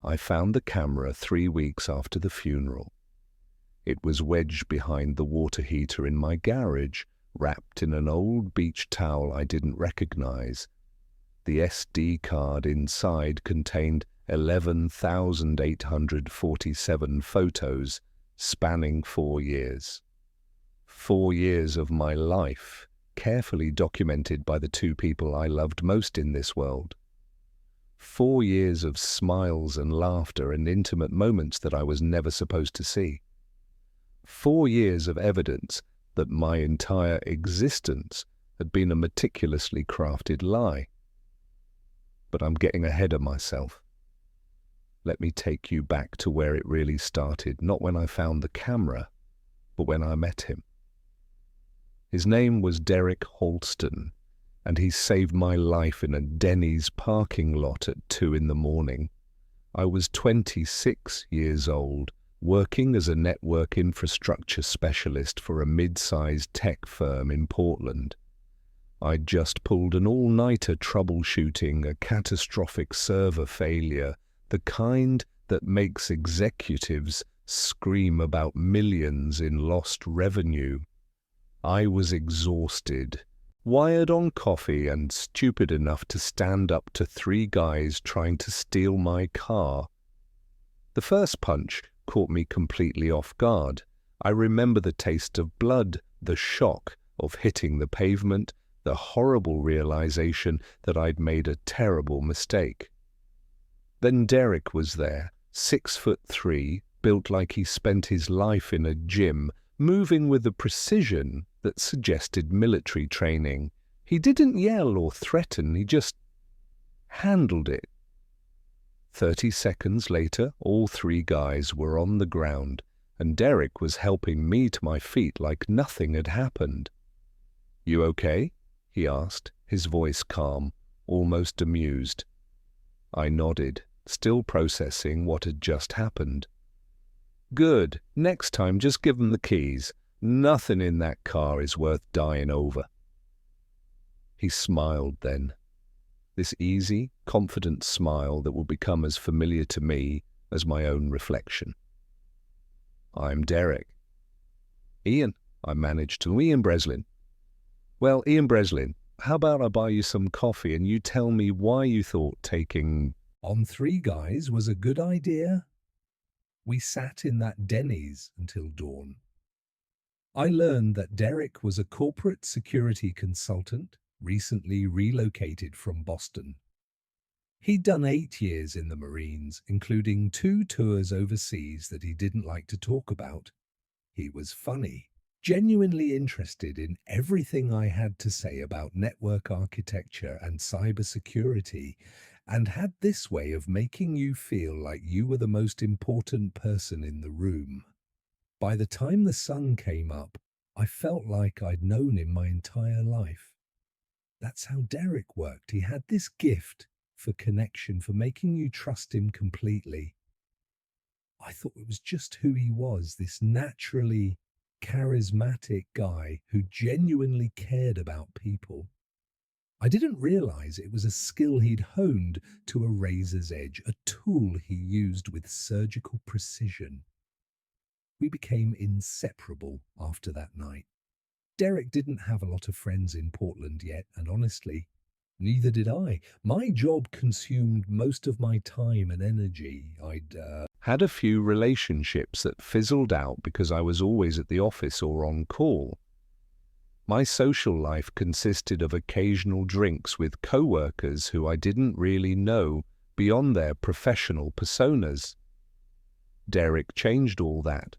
I found the camera 3 weeks after the funeral. It was wedged behind the water heater in my garage, wrapped in an old beach towel I didn't recognize. The SD card inside contained 11,847 photos spanning 4 years. 4 years of my life, carefully documented by the two people I loved most in this world. 4 years of smiles and laughter and intimate moments that I was never supposed to see. 4 years of evidence that my entire existence had been a meticulously crafted lie. But I'm getting ahead of myself. Let me take you back to where it really started, not when I found the camera, but when I met him. His name was Derek Holston, and he saved my life in a Denny's parking lot at 2 in the morning. I was 26 years old, working as a network infrastructure specialist for a mid-sized tech firm in Portland. I'd just pulled an all-nighter troubleshooting a catastrophic server failure, the kind that makes executives scream about millions in lost revenue. I was exhausted, wired on coffee, and stupid enough to stand up to 3 guys trying to steal my car. The first punch caught me completely off guard. I remember the taste of blood, the shock of hitting the pavement, the horrible realization that I'd made a terrible mistake. Then Derek was there, 6'3", built like he spent his life in a gym, moving with a precision that suggested military training. He didn't yell or threaten, he just handled it. 30 seconds later, all 3 guys were on the ground, and Derek was helping me to my feet like nothing had happened. "You okay?" he asked, his voice calm, almost amused. I nodded, still processing what had just happened. "Good. Next time, just give them the keys. Nothing in that car is worth dying over." He smiled then. This easy, confident smile that will become as familiar to me as my own reflection. "I'm Derek." "Ian," I managed to. "Ian Breslin." "Well, Ian Breslin, how about I buy you some coffee and you tell me why you thought taking on 3 guys was a good idea?" We sat in that Denny's until dawn. I learned that Derek was a corporate security consultant, recently relocated from Boston. He'd done 8 years in the Marines, including 2 tours overseas that he didn't like to talk about. He was funny, genuinely interested in everything I had to say about network architecture and cybersecurity, and had this way of making you feel like you were the most important person in the room. By the time the sun came up, I felt like I'd known him my entire life. That's how Derek worked. He had this gift for connection, for making you trust him completely. I thought it was just who he was, this naturally charismatic guy who genuinely cared about people. I didn't realize it was a skill he'd honed to a razor's edge, a tool he used with surgical precision. We became inseparable after that night. Derek didn't have a lot of friends in Portland yet, and honestly, neither did I. My job consumed most of my time and energy. I'd had a few relationships that fizzled out because I was always at the office or on call. My social life consisted of occasional drinks with co-workers who I didn't really know beyond their professional personas. Derek changed all that.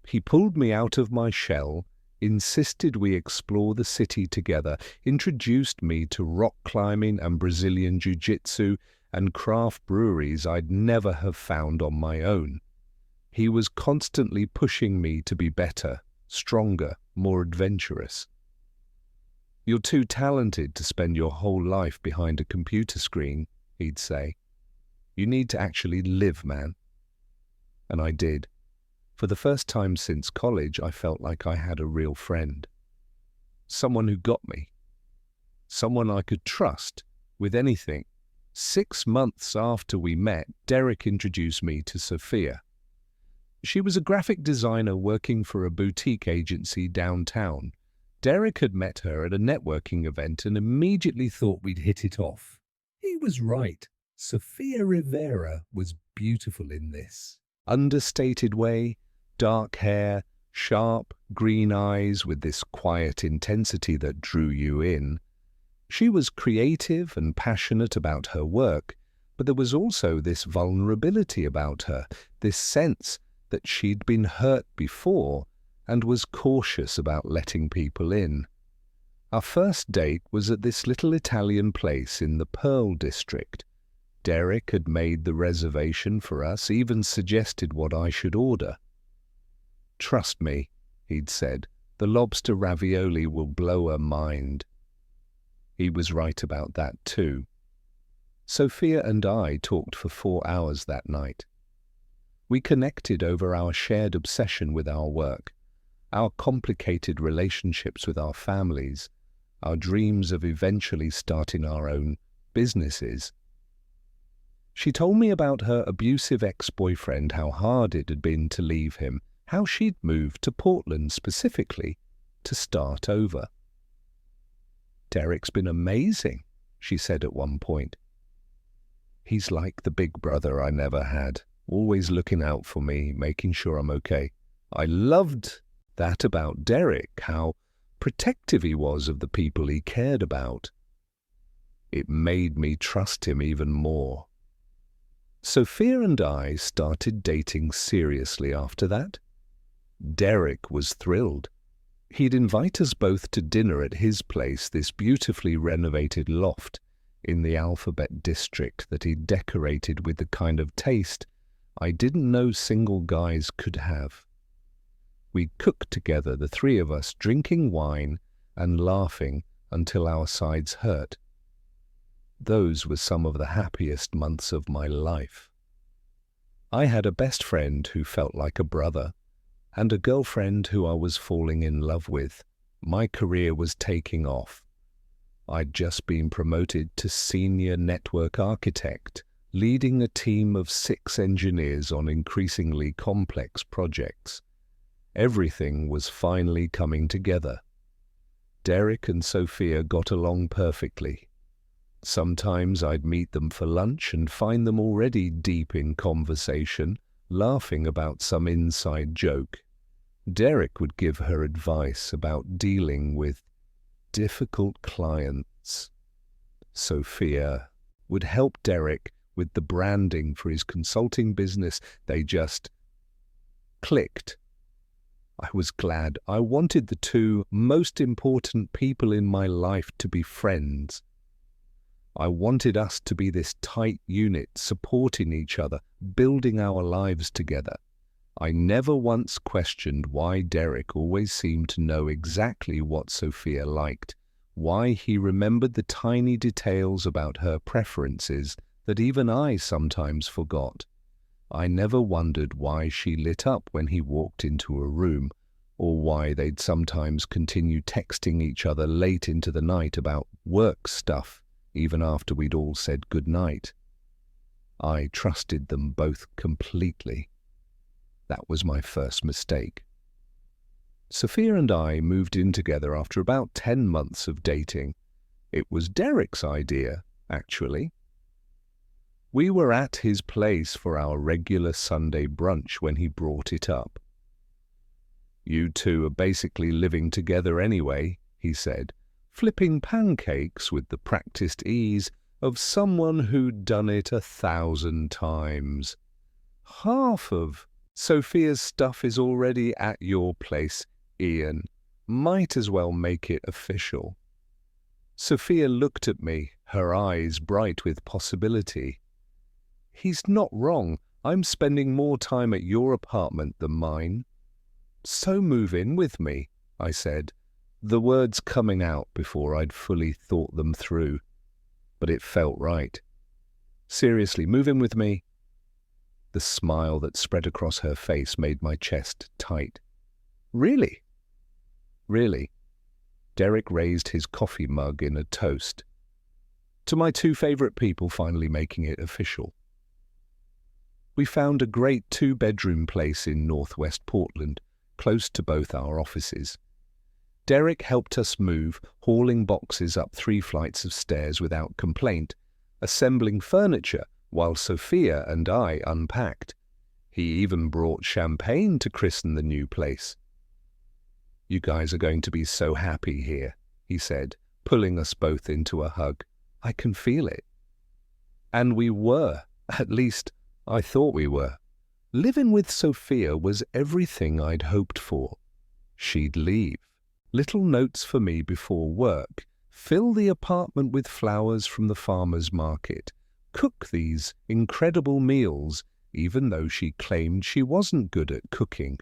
He pulled me out of my shell, insisted we explore the city together, introduced me to rock climbing and Brazilian jiu-jitsu and craft breweries I'd never have found on my own. He was constantly pushing me to be better, stronger, more adventurous. "You're too talented to spend your whole life behind a computer screen," he'd say. "You need to actually live, man." And I did. For the first time since college, I felt like I had a real friend. Someone who got me. Someone I could trust with anything. 6 months after we met, Derek introduced me to Sophia. She was a graphic designer working for a boutique agency downtown. Derek had met her at a networking event and immediately thought we'd hit it off. He was right. Sophia Rivera was beautiful in this understated way, dark hair, sharp green eyes with this quiet intensity that drew you in. She was creative and passionate about her work, but there was also this vulnerability about her, this sense that she'd been hurt before and was cautious about letting people in. Our first date was at this little Italian place in the Pearl District. Derek had made the reservation for us, even suggested what I should order. "Trust me," he'd said, "the lobster ravioli will blow her mind." He was right about that too. Sophia and I talked for 4 hours that night. We connected over our shared obsession with our work, our complicated relationships with our families, our dreams of eventually starting our own businesses. She told me about her abusive ex-boyfriend, how hard it had been to leave him, how she'd moved to Portland specifically to start over. "Derek's been amazing," she said at one point. "He's like the big brother I never had, always looking out for me, making sure I'm okay." I loved that about Derek, how protective he was of the people he cared about. It made me trust him even more. Sophia and I started dating seriously after that. Derek was thrilled. He'd invite us both to dinner at his place, this beautifully renovated loft in the Alphabet District that he'd decorated with the kind of taste I didn't know single guys could have. We cooked together, the three of us, drinking wine and laughing until our sides hurt. Those were some of the happiest months of my life. I had a best friend who felt like a brother, and a girlfriend who I was falling in love with. My career was taking off. I'd just been promoted to senior network architect, leading a team of 6 engineers on increasingly complex projects. Everything was finally coming together. Derek and Sophia got along perfectly. Sometimes I'd meet them for lunch and find them already deep in conversation, laughing about some inside joke. Derek would give her advice about dealing with difficult clients. Sophia would help Derek with the branding for his consulting business. They just clicked. I was glad. I wanted the 2 most important people in my life to be friends. I wanted us to be this tight unit, supporting each other, building our lives together. I never once questioned why Derek always seemed to know exactly what Sophia liked, why he remembered the tiny details about her preferences that even I sometimes forgot. I never wondered why she lit up when he walked into a room, or why they'd sometimes continue texting each other late into the night about work stuff, even after we'd all said goodnight. I trusted them both completely. That was my first mistake. Sophia and I moved in together after about 10 months of dating. It was Derek's idea, actually. We were at his place for our regular Sunday brunch when he brought it up. "You two are basically living together anyway," he said, flipping pancakes with the practiced ease of someone who'd done it 1,000 times. "Half of Sophia's stuff is already at your place, Ian. Might as well make it official." Sophia looked at me, her eyes bright with possibility. "He's not wrong. I'm spending more time at your apartment than mine." "So move in with me," I said, the words coming out before I'd fully thought them through. But it felt right. "Seriously, move in with me?" The smile that spread across her face made my chest tight. "Really?" "Really." Derek raised his coffee mug in a toast. to my two favorite people finally making it official. We found a great two-bedroom place in northwest Portland, close to both our offices. Derek helped us move, hauling boxes up 3 flights of stairs without complaint, assembling furniture while Sophia and I unpacked. He even brought champagne to christen the new place. "You guys are going to be so happy here," he said, pulling us both into a hug. "I can feel it." And we were, at least I thought we were. Living with Sophia was everything I'd hoped for. She'd leave. Little notes for me before work. Fill the apartment with flowers from the farmer's market. Cook these incredible meals, even though she claimed she wasn't good at cooking.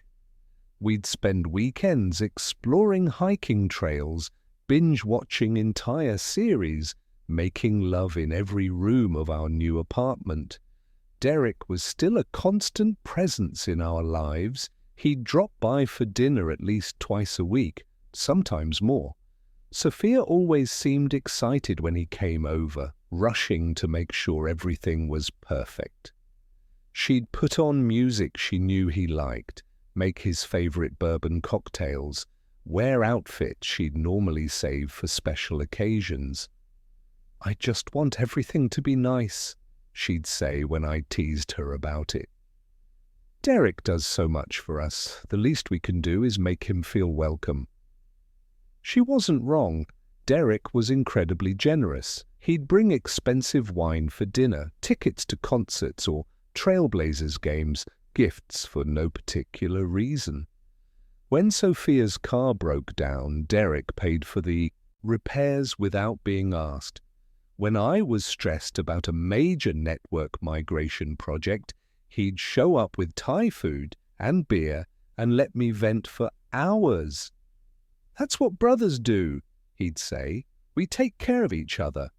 We'd spend weekends exploring hiking trails, binge-watching entire series, making love in every room of our new apartment. Derek was still a constant presence in our lives. He'd drop by for dinner at least twice a week, sometimes more. Sophia always seemed excited when he came over, rushing to make sure everything was perfect. She'd put on music she knew he liked, make his favorite bourbon cocktails, wear outfits she'd normally save for special occasions. "I just want everything to be nice," she'd say when I teased her about it. "Derek does so much for us. The least we can do is make him feel welcome." She wasn't wrong. Derek was incredibly generous. He'd bring expensive wine for dinner, tickets to concerts or Trailblazers games, gifts for no particular reason. When Sophia's car broke down, Derek paid for the repairs without being asked. When I was stressed about a major network migration project, he'd show up with Thai food and beer and let me vent for hours. "That's what brothers do," he'd say. "We take care of each other."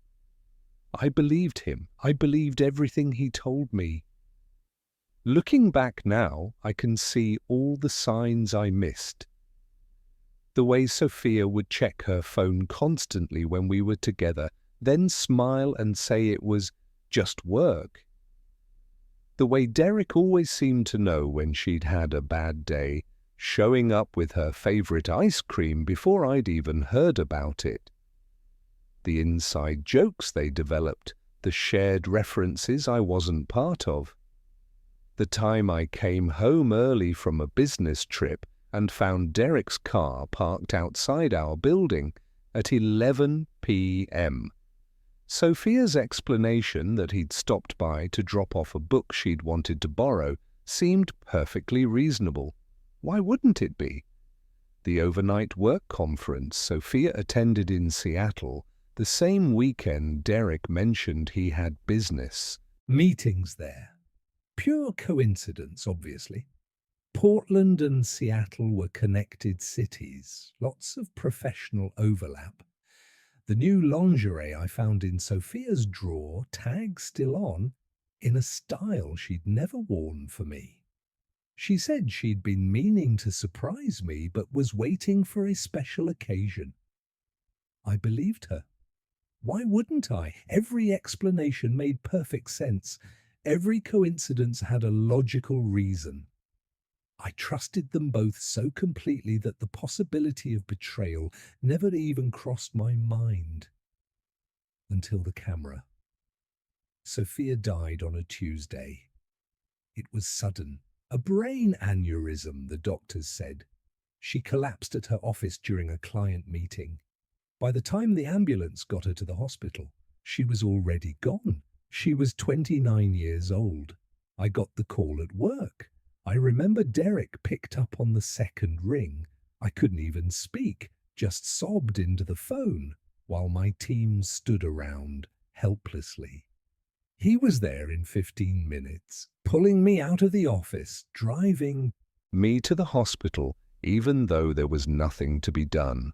I believed him. I believed everything he told me. Looking back now, I can see all the signs I missed. The way Sophia would check her phone constantly when we were together, then smile and say it was just work. The way Derek always seemed to know when she'd had a bad day, showing up with her favorite ice cream before I'd even heard about it. The inside jokes they developed, the shared references I wasn't part of. The time I came home early from a business trip and found Derek's car parked outside our building at 11 p.m. Sophia's explanation that he'd stopped by to drop off a book she'd wanted to borrow seemed perfectly reasonable. Why wouldn't it be? The overnight work conference Sophia attended in Seattle, the same weekend Derek mentioned he had business meetings there. Pure coincidence, obviously. Portland and Seattle were connected cities, lots of professional overlap. The new lingerie I found in Sophia's drawer, tag still on, in a style she'd never worn for me. She said she'd been meaning to surprise me but was waiting for a special occasion. I believed her. Why wouldn't I? Every explanation made perfect sense. Every coincidence had a logical reason. I trusted them both so completely that the possibility of betrayal never even crossed my mind. Until the camera. Sophia died on a Tuesday. It was sudden. A brain aneurysm, the doctors said. She collapsed at her office during a client meeting. By the time the ambulance got her to the hospital, she was already gone. She was 29 years old. I got the call at work. I remember Derek picked up on the second ring. I couldn't even speak, just sobbed into the phone, while my team stood around, helplessly. He was there in 15 minutes, pulling me out of the office, driving me to the hospital, even though there was nothing to be done.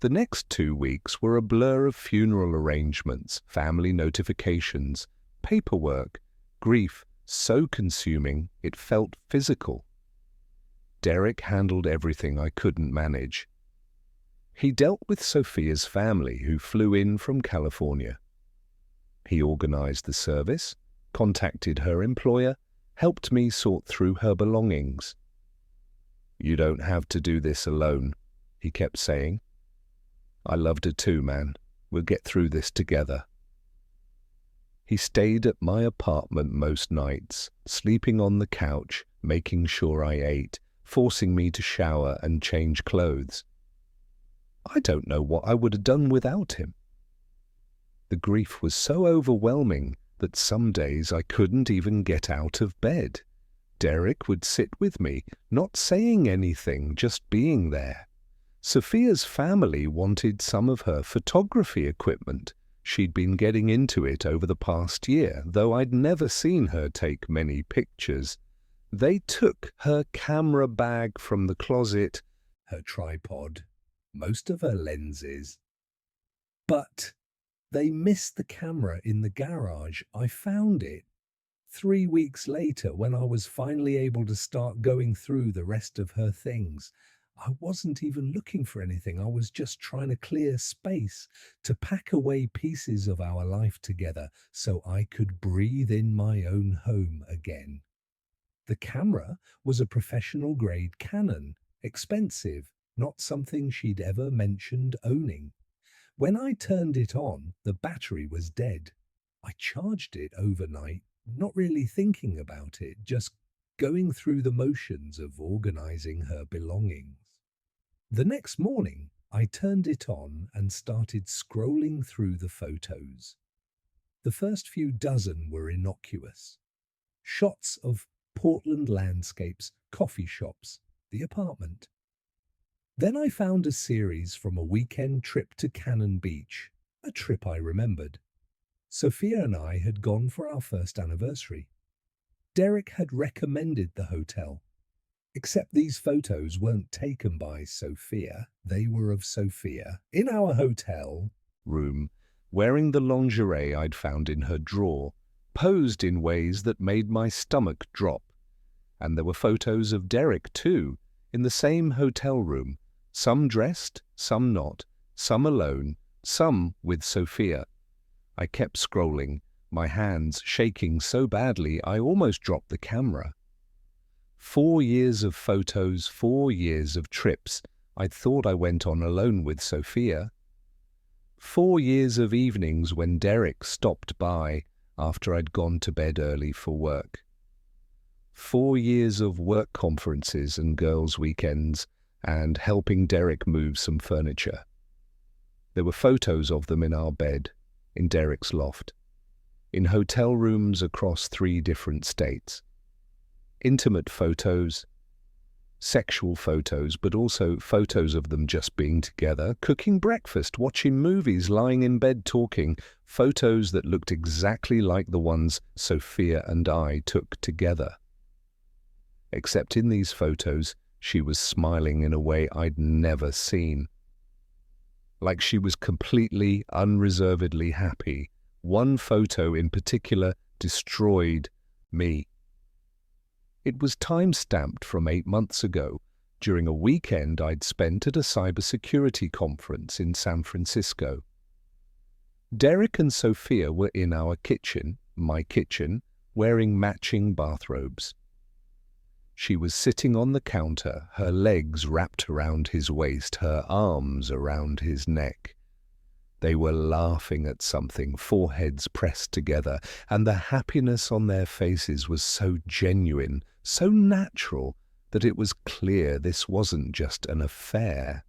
The next 2 weeks were a blur of funeral arrangements, family notifications, paperwork, grief, so consuming it felt physical. Derek handled everything I couldn't manage. He dealt with Sophia's family, who flew in from California. He organized the service, contacted her employer, helped me sort through her belongings. "You don't have to do this alone," he kept saying. "I loved her too, man. We'll get through this together." He stayed at my apartment most nights, sleeping on the couch, making sure I ate, forcing me to shower and change clothes. I don't know what I would have done without him. The grief was so overwhelming that some days I couldn't even get out of bed. Derek would sit with me, not saying anything, just being there. Sophia's family wanted some of her photography equipment. She'd been getting into it over the past year, though I'd never seen her take many pictures. They took her camera bag from the closet, her tripod, most of her lenses. But they missed the camera in the garage. I found it 3 weeks later when I was finally able to start going through the rest of her things. I wasn't even looking for anything. I was just trying to clear space to pack away pieces of our life together so I could breathe in my own home again. The camera was a professional-grade Canon, expensive, not something she'd ever mentioned owning. When I turned it on, the battery was dead. I charged it overnight, not really thinking about it, just going through the motions of organizing her belongings. The next morning, I turned it on and started scrolling through the photos. The first few dozen were innocuous. Shots of Portland landscapes, coffee shops, the apartment. Then I found a series from a weekend trip to Cannon Beach, a trip I remembered. Sophia and I had gone for our first anniversary. Derek had recommended the hotel. Except these photos weren't taken by Sophia. They were of Sophia in our hotel room, wearing the lingerie I'd found in her drawer, posed in ways that made my stomach drop. And there were photos of Derek, too, in the same hotel room, some dressed, some not, some alone, some with Sophia. I kept scrolling, my hands shaking so badly I almost dropped the camera. 4 years of photos, 4 years of trips I'd thought I went on alone with Sophia. 4 years of evenings when Derek stopped by after I'd gone to bed early for work. 4 years of work conferences and girls' weekends and helping Derek move some furniture. There were photos of them in our bed, in Derek's loft, in hotel rooms across 3 different states. Intimate photos, sexual photos, but also photos of them just being together, cooking breakfast, watching movies, lying in bed talking, photos that looked exactly like the ones Sophia and I took together. Except in these photos, she was smiling in a way I'd never seen. Like she was completely, unreservedly happy. One photo in particular destroyed me. It was time-stamped from 8 months ago, during a weekend I'd spent at a cybersecurity conference in San Francisco. Derek and Sophia were in our kitchen, my kitchen, wearing matching bathrobes. She was sitting on the counter, her legs wrapped around his waist, her arms around his neck. They were laughing at something, foreheads pressed together, and the happiness on their faces was so genuine, so natural, that it was clear this wasn't just an affair.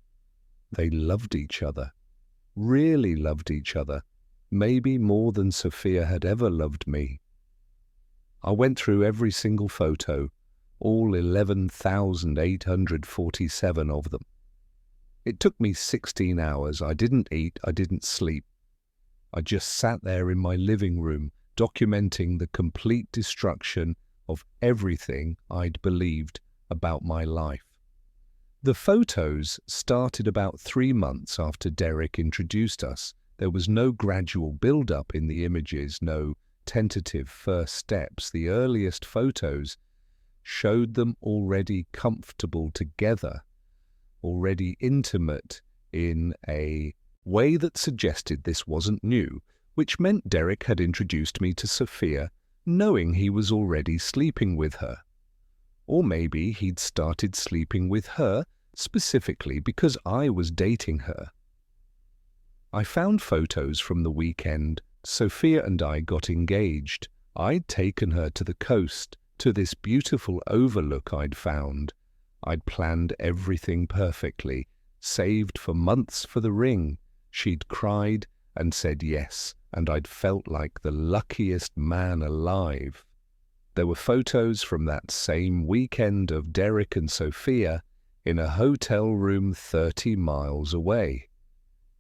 They loved each other, really loved each other, maybe more than Sophia had ever loved me. I went through every single photo, all 11,847 of them. It took me 16 hours. I didn't eat, I didn't sleep. I just sat there in my living room, documenting the complete destruction of everything I'd believed about my life. The photos started about 3 months after Derek introduced us. There was no gradual build-up in the images, no tentative first steps. The earliest photos showed them already comfortable together, already intimate in a way that suggested this wasn't new, which meant Derek had introduced me to Sophia, knowing he was already sleeping with her. Or maybe he'd started sleeping with her specifically because I was dating her. I found photos from the weekend. Sophia and I got engaged. I'd taken her to the coast, to this beautiful overlook I'd found. I'd planned everything perfectly, saved for months for the ring. She'd cried and said yes, and I'd felt like the luckiest man alive. There were photos from that same weekend of Derek and Sophia in a hotel room 30 miles away.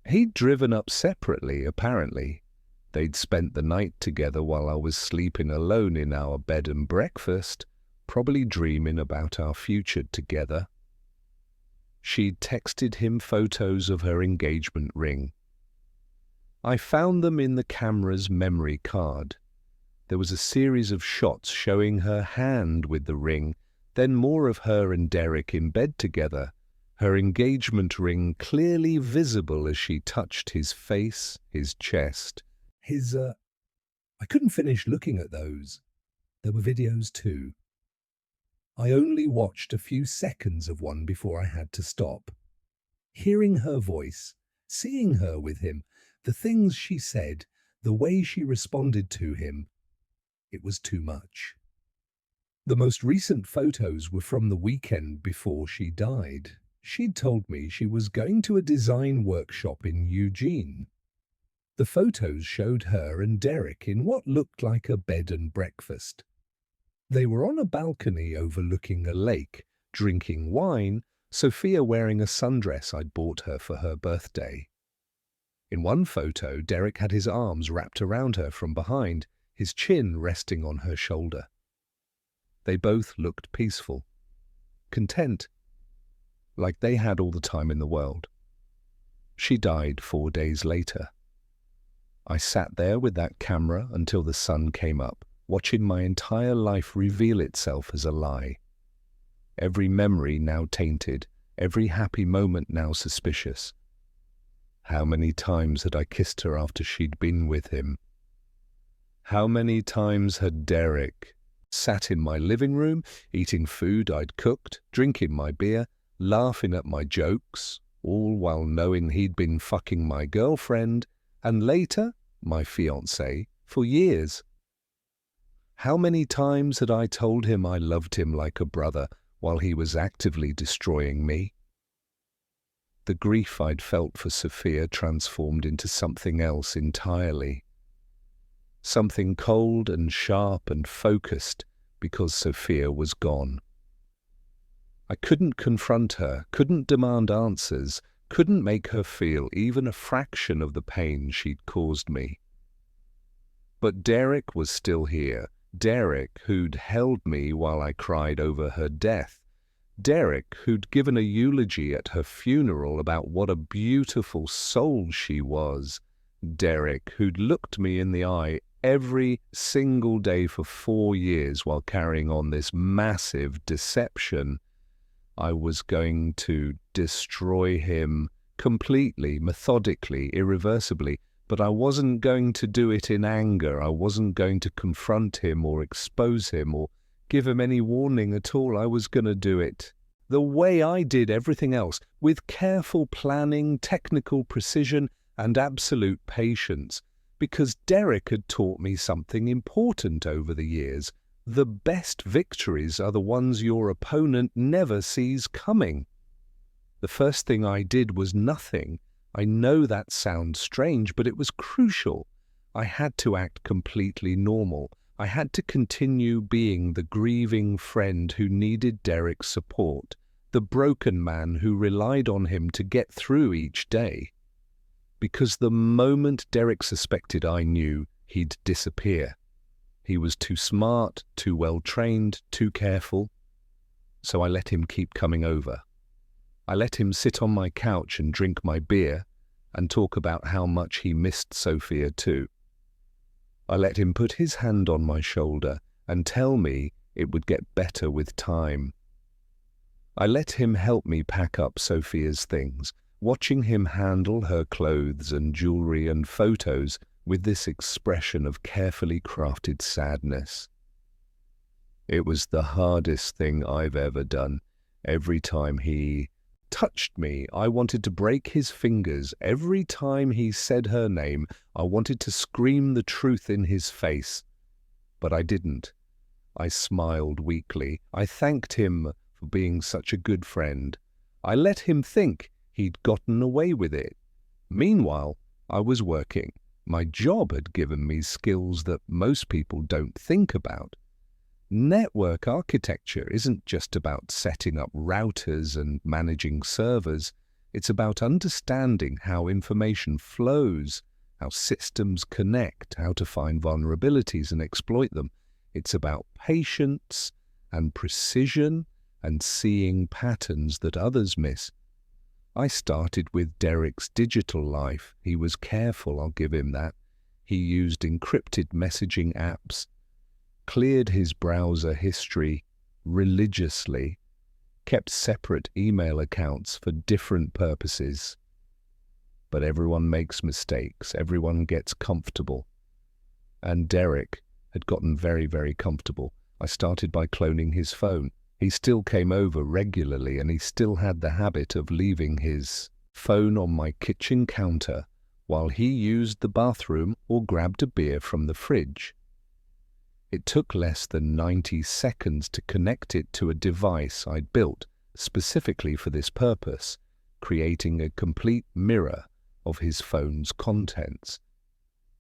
He'd driven up separately, apparently. They'd spent the night together while I was sleeping alone in our bed and breakfast, probably dreaming about our future together. She'd texted him photos of her engagement ring. I found them in the camera's memory card. There was a series of shots showing her hand with the ring, then more of her and Derek in bed together, her engagement ring clearly visible as she touched his face, his chest. I couldn't finish looking at those. There were videos too. I only watched a few seconds of one before I had to stop. Hearing her voice, seeing her with him, the things she said, the way she responded to him, it was too much. The most recent photos were from the weekend before she died. She'd told me she was going to a design workshop in Eugene. The photos showed her and Derek in what looked like a bed and breakfast. They were on a balcony overlooking a lake, drinking wine, Sophia wearing a sundress I'd bought her for her birthday. In one photo, Derek had his arms wrapped around her from behind, his chin resting on her shoulder. They both looked peaceful, content, like they had all the time in the world. She died 4 days later. I sat there with that camera until the sun came up, watching my entire life reveal itself as a lie. Every memory now tainted, every happy moment now suspicious. How many times had I kissed her after she'd been with him? How many times had Derek sat in my living room, eating food I'd cooked, drinking my beer, laughing at my jokes, all while knowing he'd been fucking my girlfriend, and later, my fiancée, for years? How many times had I told him I loved him like a brother while he was actively destroying me? The grief I'd felt for Sophia transformed into something else entirely. Something cold and sharp and focused because Sophia was gone. I couldn't confront her, couldn't demand answers, couldn't make her feel even a fraction of the pain she'd caused me. But Derek was still here. Derek, who'd held me while I cried over her death. Derek, who'd given a eulogy at her funeral about what a beautiful soul she was. Derek, who'd looked me in the eye every single day for 4 years while carrying on this massive deception. I was going to destroy him completely, methodically, irreversibly, but I wasn't going to do it in anger. I wasn't going to confront him or expose him or give him any warning at all. I was going to do it the way I did everything else, with careful planning, technical precision, and absolute patience, because Derek had taught me something important over the years. The best victories are the ones your opponent never sees coming. The first thing I did was nothing. I know that sounds strange, but it was crucial. I had to act completely normal. I had to continue being the grieving friend who needed Derek's support, the broken man who relied on him to get through each day. Because the moment Derek suspected I knew, he'd disappear. He was too smart, too well-trained, too careful. So I let him keep coming over. I let him sit on my couch and drink my beer and talk about how much he missed Sophia too. I let him put his hand on my shoulder and tell me it would get better with time. I let him help me pack up Sophia's things, watching him handle her clothes and jewelry and photos with this expression of carefully crafted sadness. It was the hardest thing I've ever done. Every time he touched me, I wanted to break his fingers. Every time he said her name, I wanted to scream the truth in his face. But I didn't. I smiled weakly. I thanked him for being such a good friend. I let him think he'd gotten away with it. Meanwhile, I was working. My job had given me skills that most people don't think about. Network architecture isn't just about setting up routers and managing servers. It's about understanding how information flows, how systems connect, how to find vulnerabilities and exploit them. It's about patience and precision and seeing patterns that others miss. I started with Derek's digital life. He was careful, I'll give him that. He used encrypted messaging apps, cleared his browser history religiously, kept separate email accounts for different purposes. But everyone makes mistakes. Everyone gets comfortable. And Derek had gotten very, very comfortable. I started by cloning his phone. He still came over regularly, and he still had the habit of leaving his phone on my kitchen counter while he used the bathroom or grabbed a beer from the fridge. It took less than 90 seconds to connect it to a device I'd built specifically for this purpose, creating a complete mirror of his phone's contents.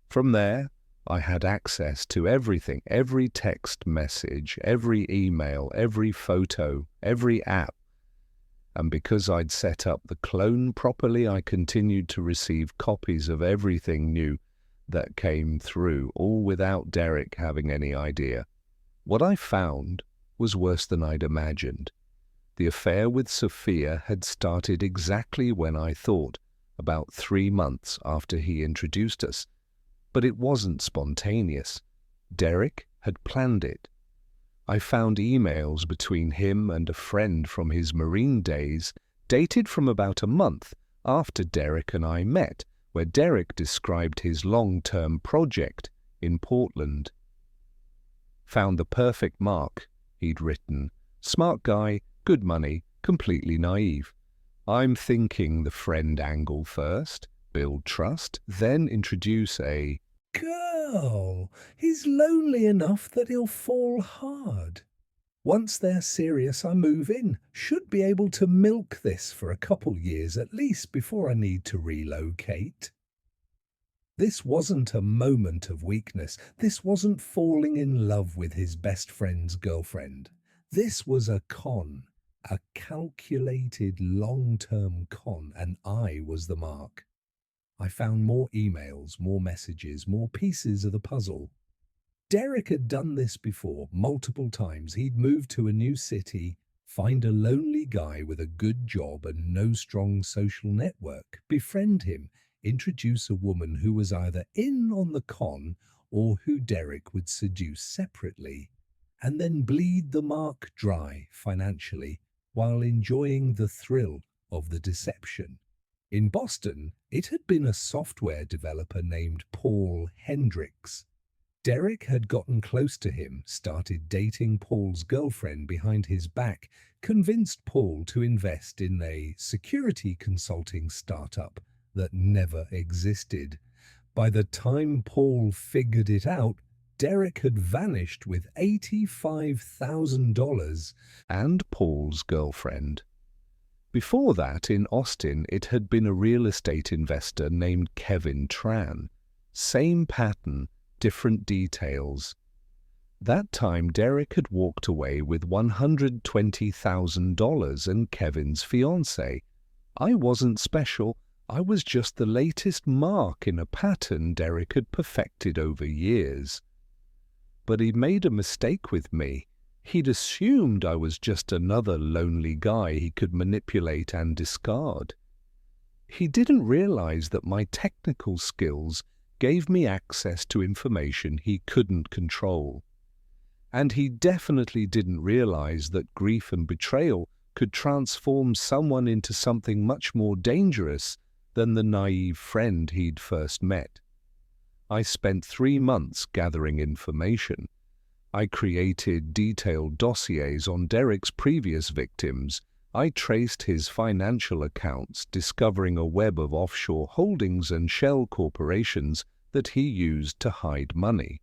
From there, I had access to everything, every text message, every email, every photo, every app. And because I'd set up the clone properly, I continued to receive copies of everything new that came through, all without Derek having any idea. What I found was worse than I'd imagined. The affair with Sophia had started exactly when I thought, about 3 months after he introduced us. But it wasn't spontaneous. Derek had planned it. I found emails between him and a friend from his Marine days, dated from about a month after Derek and I met, where Derek described his long-term project in Portland. Found the perfect mark, he'd written. Smart guy, good money, completely naive. I'm thinking the friend angle first. Build trust, then introduce a girl. He's lonely enough that he'll fall hard. Once they're serious, I move in. Should be able to milk this for a couple years at least before I need to relocate. This wasn't a moment of weakness. This wasn't falling in love with his best friend's girlfriend. This was a con, a calculated long-term con, and I was the mark. I found more emails, more messages, more pieces of the puzzle. Derek had done this before, multiple times. He'd move to a new city, find a lonely guy with a good job and no strong social network, befriend him, introduce a woman who was either in on the con or who Derek would seduce separately, and then bleed the mark dry financially while enjoying the thrill of the deception. In Boston, it had been a software developer named Paul Hendricks. Derek had gotten close to him, started dating Paul's girlfriend behind his back, convinced Paul to invest in a security consulting startup that never existed. By the time Paul figured it out, Derek had vanished with $85,000 and Paul's girlfriend. Before that, in Austin, it had been a real estate investor named Kevin Tran. Same pattern, different details. That time, Derek had walked away with $120,000 and Kevin's fiancée. I wasn't special. I was just the latest mark in a pattern Derek had perfected over years. But he'd made a mistake with me. He'd assumed I was just another lonely guy he could manipulate and discard. He didn't realize that my technical skills gave me access to information he couldn't control. And he definitely didn't realize that grief and betrayal could transform someone into something much more dangerous than the naive friend he'd first met. I spent 3 months gathering information. I created detailed dossiers on Derek's previous victims. I traced his financial accounts, discovering a web of offshore holdings and shell corporations that he used to hide money.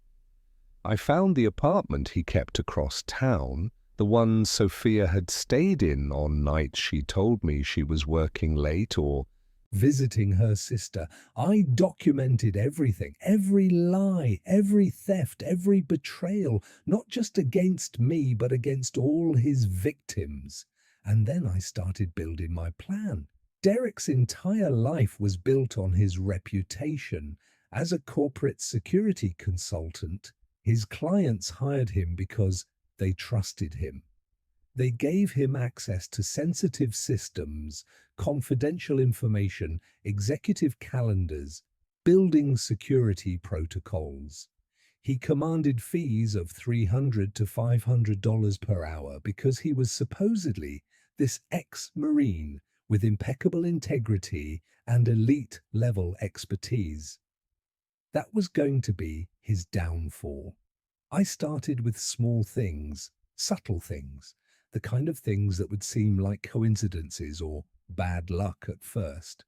I found the apartment he kept across town, the one Sophia had stayed in on nights she told me she was working late or visiting her sister. I documented everything, every lie, every theft, every betrayal, not just against me, but against all his victims. And then I started building my plan. Derek's entire life was built on his reputation. As a corporate security consultant, his clients hired him because they trusted him. They gave him access to sensitive systems, confidential information, executive calendars, building security protocols. He commanded fees of $300 to $500 per hour because he was supposedly this ex-Marine with impeccable integrity and elite-level expertise. That was going to be his downfall. I started with small things, subtle things, the kind of things that would seem like coincidences or bad luck at first.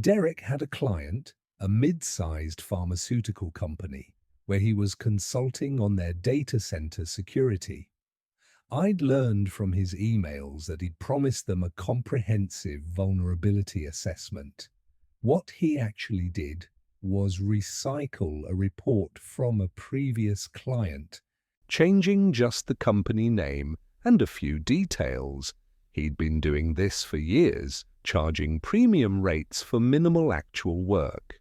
Derek had a client, a mid-sized pharmaceutical company, where he was consulting on their data center security. I'd learned from his emails that he'd promised them a comprehensive vulnerability assessment. What he actually did was recycle a report from a previous client, changing just the company name and a few details. He'd been doing this for years, charging premium rates for minimal actual work.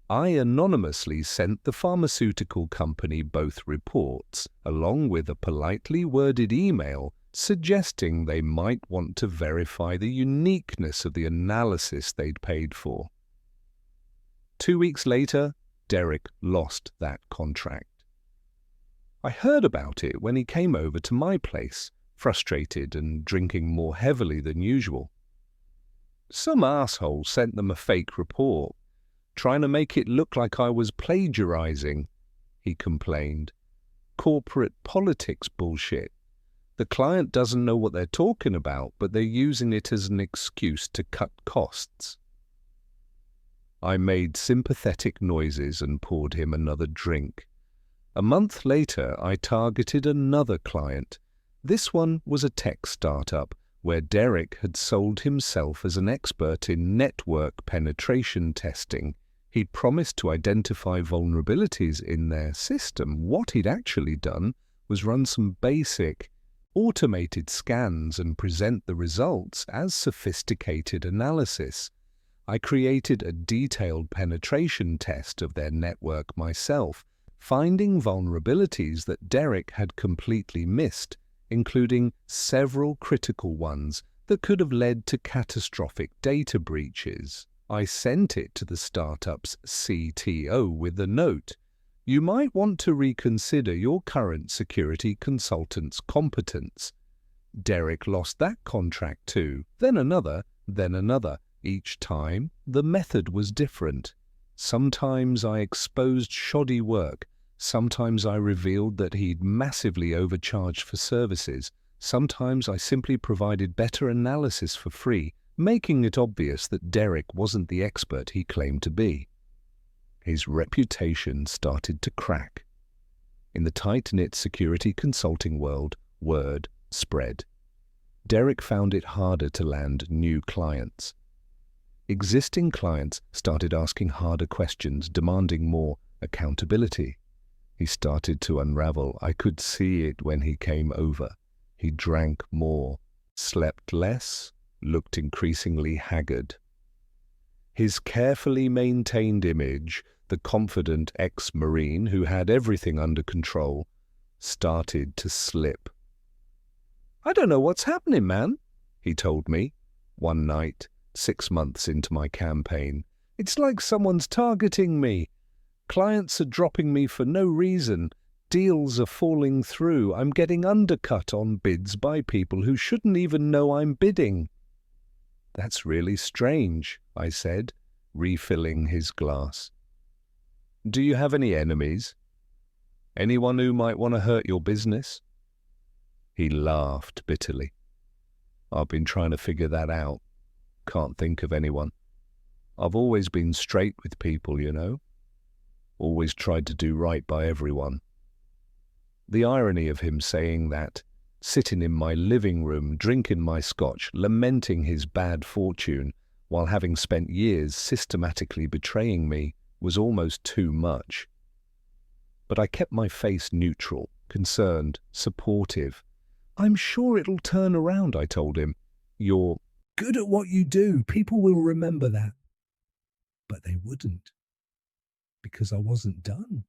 I anonymously sent the pharmaceutical company both reports, along with a politely worded email suggesting they might want to verify the uniqueness of the analysis they'd paid for. 2 weeks later, Derek lost that contract. I heard about it when he came over to my place, frustrated and drinking more heavily than usual. Some asshole sent them a fake report, trying to make it look like I was plagiarizing, he complained. Corporate politics bullshit. The client doesn't know what they're talking about, but they're using it as an excuse to cut costs. I made sympathetic noises and poured him another drink. A month later, I targeted another client. This one was a tech startup where Derek had sold himself as an expert in network penetration testing. He'd promised to identify vulnerabilities in their system. What he'd actually done was run some basic, automated scans and present the results as sophisticated analysis. I created a detailed penetration test of their network myself, finding vulnerabilities that Derek had completely missed, including several critical ones that could have led to catastrophic data breaches. I sent it to the startup's CTO with the note, "You might want to reconsider your current security consultant's competence." Derek lost that contract too, then another, then another. Each time, the method was different. Sometimes I exposed shoddy work. Sometimes I revealed that he'd massively overcharged for services. Sometimes I simply provided better analysis for free, making it obvious that Derek wasn't the expert he claimed to be. His reputation started to crack. In the tight-knit security consulting world, word spread. Derek found it harder to land new clients. Existing clients started asking harder questions, demanding more accountability. He started to unravel. I could see it when he came over. He drank more, slept less, looked increasingly haggard. His carefully maintained image, the confident ex-Marine who had everything under control, started to slip. "I don't know what's happening, man," he told me one night, 6 months into my campaign. "It's like someone's targeting me. Clients are dropping me for no reason. Deals are falling through. I'm getting undercut on bids by people who shouldn't even know I'm bidding." "That's really strange," I said, refilling his glass. Do you have any enemies? Anyone who might want to hurt your business? He laughed bitterly. I've been trying to figure that out. Can't think of anyone. I've always been straight with people, you know. Always tried to do right by everyone. The irony of him saying that, sitting in my living room, drinking my scotch, lamenting his bad fortune, while having spent years systematically betraying me, was almost too much. But I kept my face neutral, concerned, supportive. I'm sure it'll turn around, I told him. You're good at what you do. People will remember that. But they wouldn't, because I wasn't done.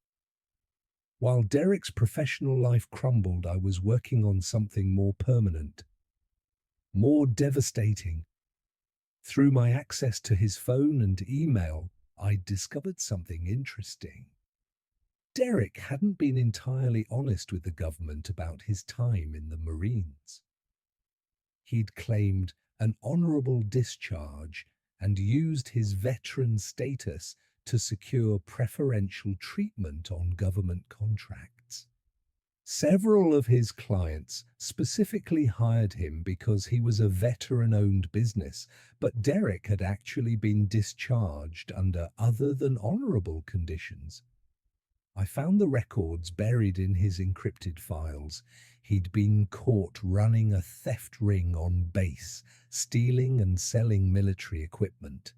While Derek's professional life crumbled, I was working on something more permanent, more devastating. Through my access to his phone and email, I discovered something interesting. Derek hadn't been entirely honest with the government about his time in the Marines. He'd claimed an honorable discharge and used his veteran status to secure preferential treatment on government contracts. Several of his clients specifically hired him because he was a veteran-owned business, but Derek had actually been discharged under other than honorable conditions. I found the records buried in his encrypted files. He'd been caught running a theft ring on base, stealing and selling military equipment.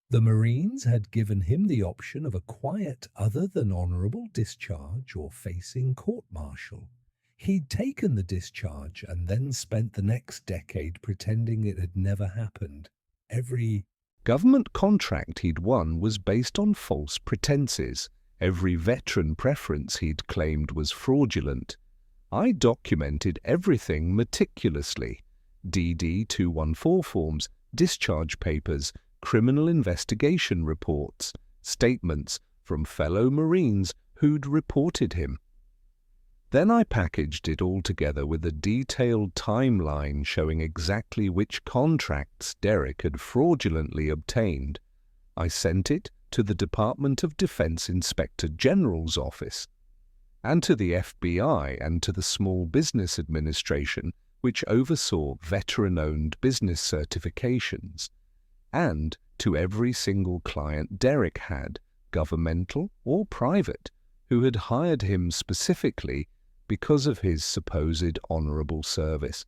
The Marines had given him the option of a quiet other than honorable discharge or facing court-martial. He'd taken the discharge and then spent the next decade pretending it had never happened. Every government contract he'd won was based on false pretenses. Every veteran preference he'd claimed was fraudulent. I documented everything meticulously. DD 214 forms, discharge papers, criminal investigation reports, statements from fellow Marines who'd reported him. Then I packaged it all together with a detailed timeline showing exactly which contracts Derek had fraudulently obtained. I sent it to the Department of Defense Inspector General's office, and to the FBI and to the Small Business Administration, which oversaw veteran-owned business certifications, and to every single client Derek had, governmental or private, who had hired him specifically because of his supposed honorable service.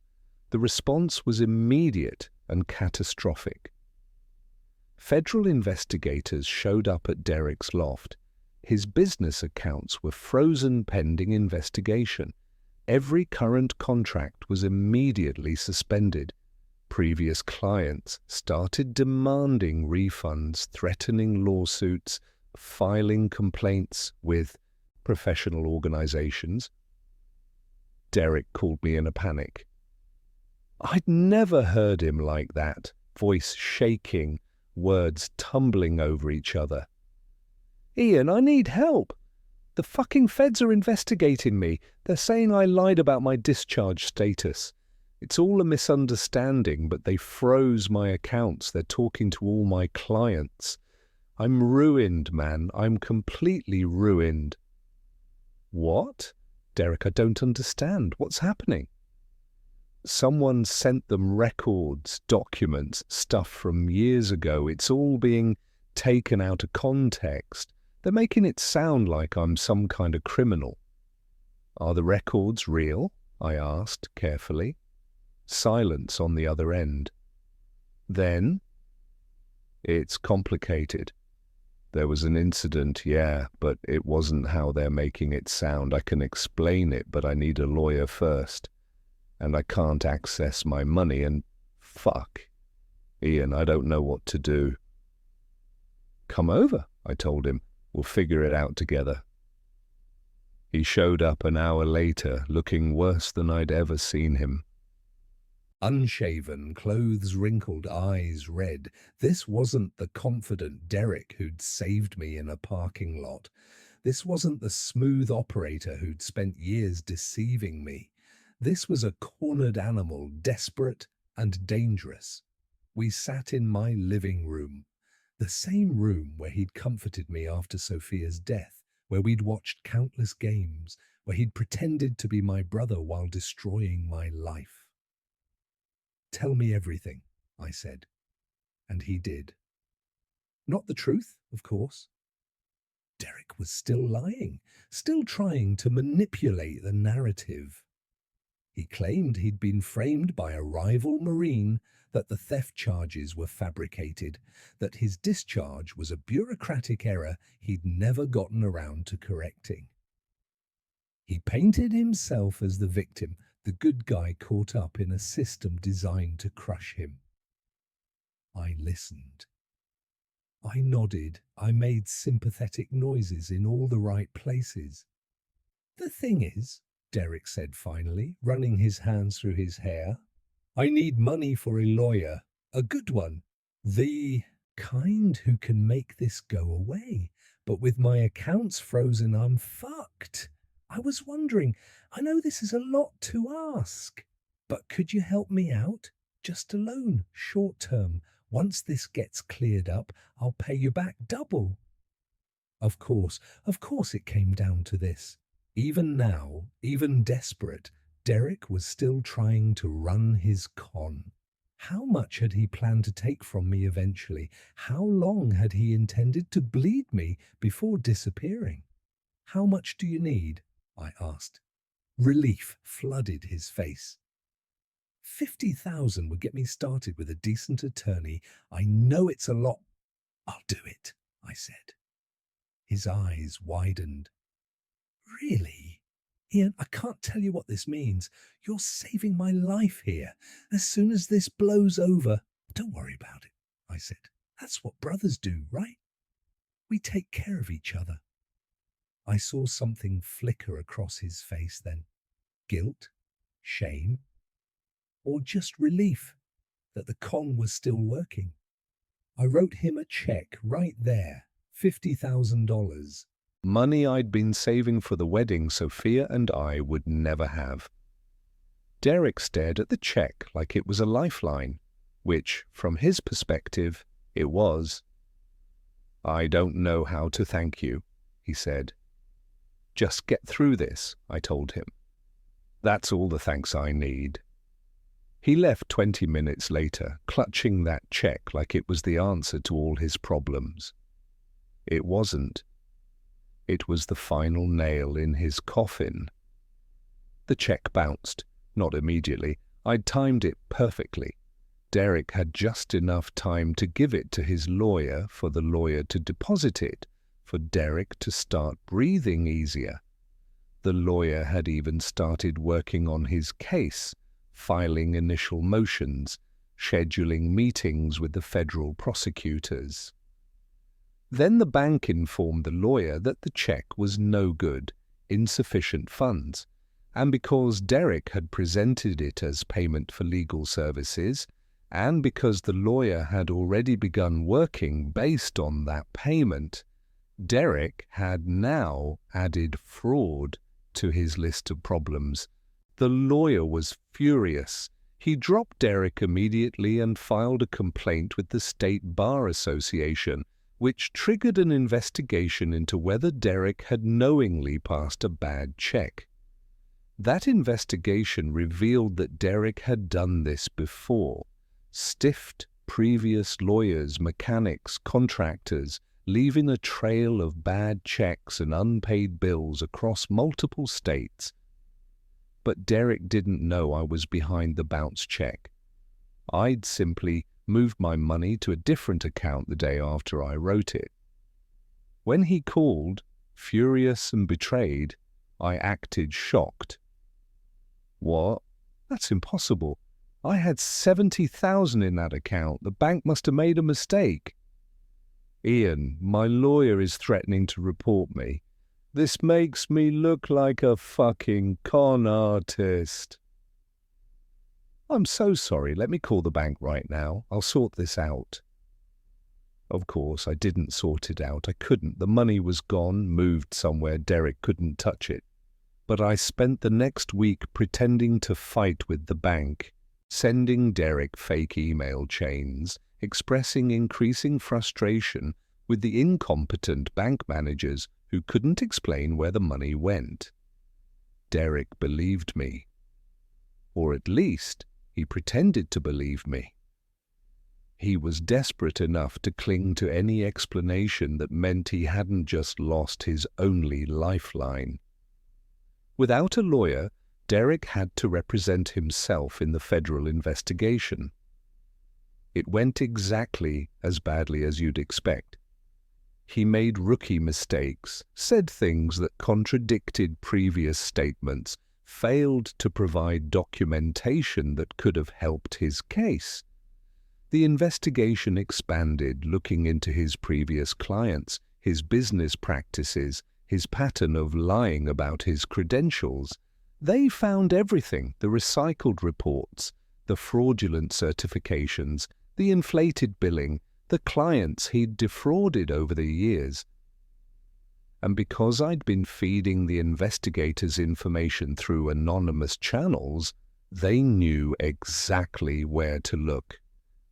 The response was immediate and catastrophic. Federal investigators showed up at Derek's loft. His business accounts were frozen pending investigation. Every current contract was immediately suspended. Previous clients started demanding refunds, threatening lawsuits, filing complaints with professional organizations. Derek called me in a panic. I'd never heard him like that, voice shaking, words tumbling over each other. Ian, I need help. The fucking feds are investigating me. They're saying I lied about my discharge status. It's all a misunderstanding, but they froze my accounts. They're talking to all my clients. I'm ruined, man. I'm completely ruined. What? Derek, I don't understand. What's happening? Someone sent them records, documents, stuff from years ago. It's all being taken out of context. They're making it sound like I'm some kind of criminal. Are the records real? I asked carefully. Silence on the other end. Then? It's complicated. There was an incident, yeah, but it wasn't how they're making it sound. I can explain it, but I need a lawyer first. And I can't access my money, and fuck. Ian, I don't know what to do. Come over, I told him. We'll figure it out together. He showed up an hour later, looking worse than I'd ever seen him. Unshaven, clothes wrinkled, eyes red. This wasn't the confident Derek who'd saved me in a parking lot. This wasn't the smooth operator who'd spent years deceiving me. This was a cornered animal, desperate and dangerous. We sat in my living room. The same room where he'd comforted me after Sophia's death, where we'd watched countless games, where he'd pretended to be my brother while destroying my life. "Tell me everything," I said, and he did. Not the truth, of course. Derek was still lying, still trying to manipulate the narrative. He claimed he'd been framed by a rival Marine, that the theft charges were fabricated, that his discharge was a bureaucratic error he'd never gotten around to correcting. He painted himself as the victim, the good guy caught up in a system designed to crush him. I listened. I nodded. I made sympathetic noises in all the right places. "The thing is," Derek said finally, running his hands through his hair, "I need money for a lawyer, a good one, the kind who can make this go away. But with my accounts frozen, I'm fucked. I was wondering, I know this is a lot to ask, but could you help me out? Just a loan, short term. Once this gets cleared up, I'll pay you back double." Of course it came down to this. Even now, even desperate, Derek was still trying to run his con. How much had he planned to take from me eventually? How long had he intended to bleed me before disappearing? "How much do you need?" I asked. Relief flooded his face. 50,000 would get me started with a decent attorney. I know it's a lot. "I'll do it," I said. His eyes widened. "Really? Ian, I can't tell you what this means. You're saving my life here. As soon as this blows over—" "Don't worry about it," I said. "That's what brothers do, right? We take care of each other." I saw something flicker across his face then. Guilt? Shame? Or just relief that the con was still working. I wrote him a check right there, $50,000. Money I'd been saving for the wedding Sophia and I would never have. Derek stared at the check like it was a lifeline, which, from his perspective, it was. "I don't know how to thank you," he said. "Just get through this," I told him. "That's all the thanks I need." He left 20 minutes later, clutching that check like it was the answer to all his problems. It wasn't. It was the final nail in his coffin. The check bounced, not immediately. I'd timed it perfectly. Derek had just enough time to give it to his lawyer for the lawyer to deposit it, for Derek to start breathing easier. The lawyer had even started working on his case, filing initial motions, scheduling meetings with the federal prosecutors. Then the bank informed the lawyer that the check was no good, insufficient funds, and because Derek had presented it as payment for legal services, and because the lawyer had already begun working based on that payment, Derek had now added fraud to his list of problems. The lawyer was furious. He dropped Derek immediately and filed a complaint with the State Bar Association, which triggered an investigation into whether Derek had knowingly passed a bad check. That investigation revealed that Derek had done this before, stiffed previous lawyers, mechanics, contractors, leaving a trail of bad checks and unpaid bills across multiple states. But Derek didn't know I was behind the bounce check. I'd simply moved my money to a different account the day after I wrote it. When he called, furious and betrayed, I acted shocked. "What? That's impossible. I had 70,000 in that account. The bank must have made a mistake." "Ian, my lawyer is threatening to report me. This makes me look like a fucking con artist." "I'm so sorry. Let me call the bank right now. I'll sort this out." Of course, I didn't sort it out. I couldn't. The money was gone, moved somewhere. Derek couldn't touch it. But I spent the next week pretending to fight with the bank, sending Derek fake email chains, expressing increasing frustration with the incompetent bank managers who couldn't explain where the money went. Derek believed me. Or at least, he pretended to believe me. He was desperate enough to cling to any explanation that meant he hadn't just lost his only lifeline. Without a lawyer, Derek had to represent himself in the federal investigation. It went exactly as badly as you'd expect. He made rookie mistakes, said things that contradicted previous statements, failed to provide documentation that could have helped his case. The investigation expanded, looking into his previous clients, his business practices, his pattern of lying about his credentials. They found everything: the recycled reports, the fraudulent certifications, the inflated billing, the clients he'd defrauded over the years. And because I'd been feeding the investigators information through anonymous channels, they knew exactly where to look.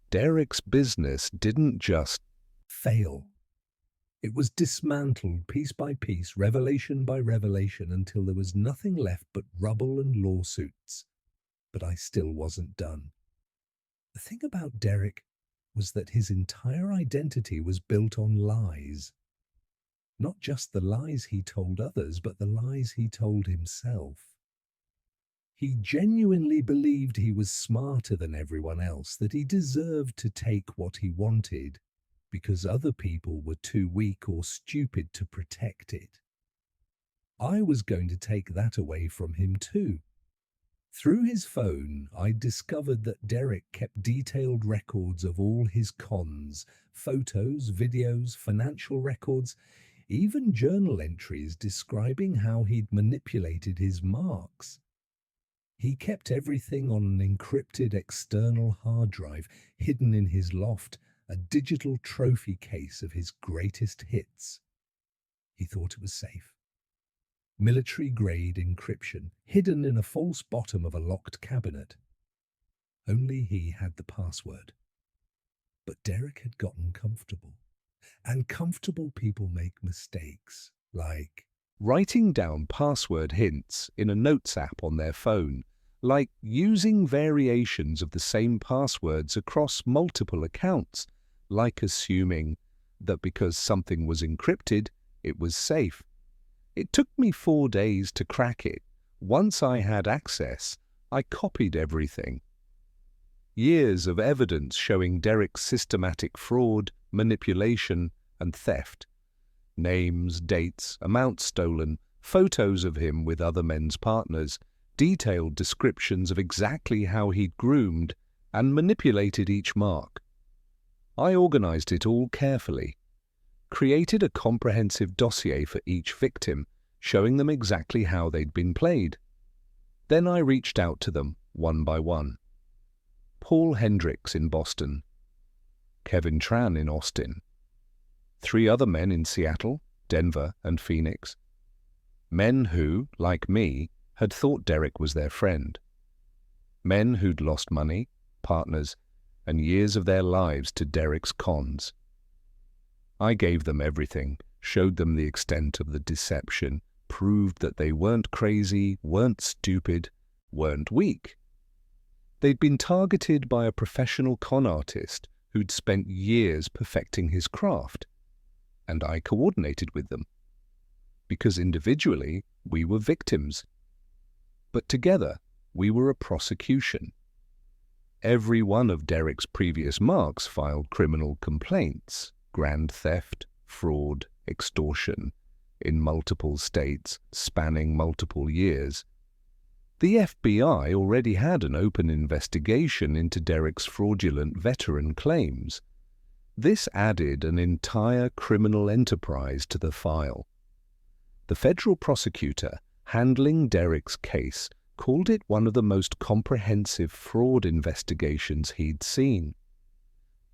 Derek's business didn't just fail. It was dismantled piece by piece, revelation by revelation, until there was nothing left but rubble and lawsuits. But I still wasn't done. The thing about Derek was that his entire identity was built on lies. Not just the lies he told others, but the lies he told himself. He genuinely believed he was smarter than everyone else, that he deserved to take what he wanted because other people were too weak or stupid to protect it. I was going to take that away from him too. Through his phone, I discovered that Derek kept detailed records of all his cons, photos, videos, financial records, even journal entries describing how he'd manipulated his marks. He kept everything on an encrypted external hard drive hidden in his loft, a digital trophy case of his greatest hits. He thought it was safe. Military-grade encryption, hidden in a false bottom of a locked cabinet. Only he had the password. But Derek had gotten comfortable. And comfortable people make mistakes, like writing down password hints in a notes app on their phone, like using variations of the same passwords across multiple accounts, like assuming that because something was encrypted, it was safe. It took me 4 days to crack it. Once I had access, I copied everything. Years of evidence showing Derek's systematic fraud, manipulation, and theft. Names, dates, amounts stolen, photos of him with other men's partners, detailed descriptions of exactly how he'd groomed and manipulated each mark. I organized it all carefully, created a comprehensive dossier for each victim, showing them exactly how they'd been played. Then I reached out to them, one by one. Paul Hendricks in Boston, Kevin Tran in Austin, 3 other men in Seattle, Denver, and Phoenix. Men who, like me, had thought Derek was their friend. Men who'd lost money, partners, and years of their lives to Derek's cons. I gave them everything, showed them the extent of the deception, proved that they weren't crazy, weren't stupid, weren't weak. They'd been targeted by a professional con artist who'd spent years perfecting his craft, and I coordinated with them. Because individually, we were victims. But together, we were a prosecution. Every one of Derek's previous marks filed criminal complaints, grand theft, fraud, extortion, in multiple states, spanning multiple years. The FBI already had an open investigation into Derek's fraudulent veteran claims. This added an entire criminal enterprise to the file. The federal prosecutor handling Derek's case called it one of the most comprehensive fraud investigations he'd seen.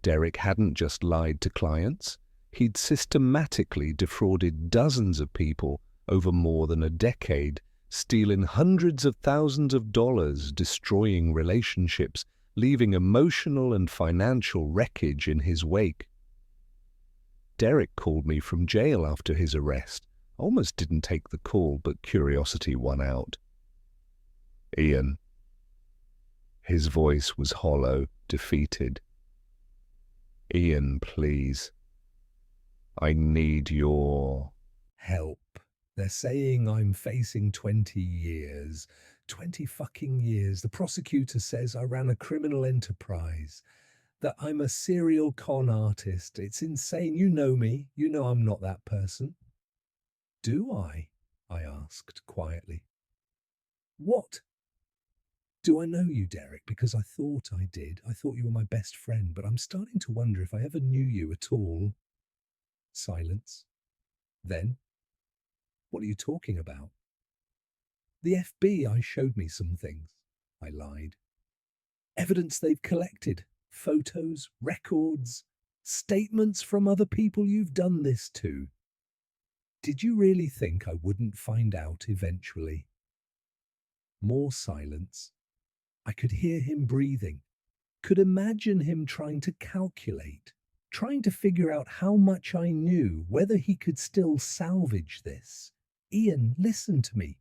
Derek hadn't just lied to clients, he'd systematically defrauded dozens of people over more than a decade, stealing hundreds of thousands of dollars, destroying relationships, leaving emotional and financial wreckage in his wake. Derek called me from jail after his arrest. I almost didn't take the call, but curiosity won out. Ian. His voice was hollow, defeated. Ian, please. I need your help. They're saying I'm facing 20 years. 20 fucking years. The prosecutor says I ran a criminal enterprise, that I'm a serial con artist. It's insane. You know me. You know I'm not that person. Do I? I asked quietly. What? Do I know you, Derek? Because I thought I did. I thought you were my best friend, but I'm starting to wonder if I ever knew you at all. Silence. Then, what are you talking about? The FBI showed me some things, I lied. Evidence they've collected, photos, records, statements from other people you've done this to. Did you really think I wouldn't find out eventually? More silence. I could hear him breathing, could imagine him trying to calculate, trying to figure out how much I knew, whether he could still salvage this. Ian, listen to me.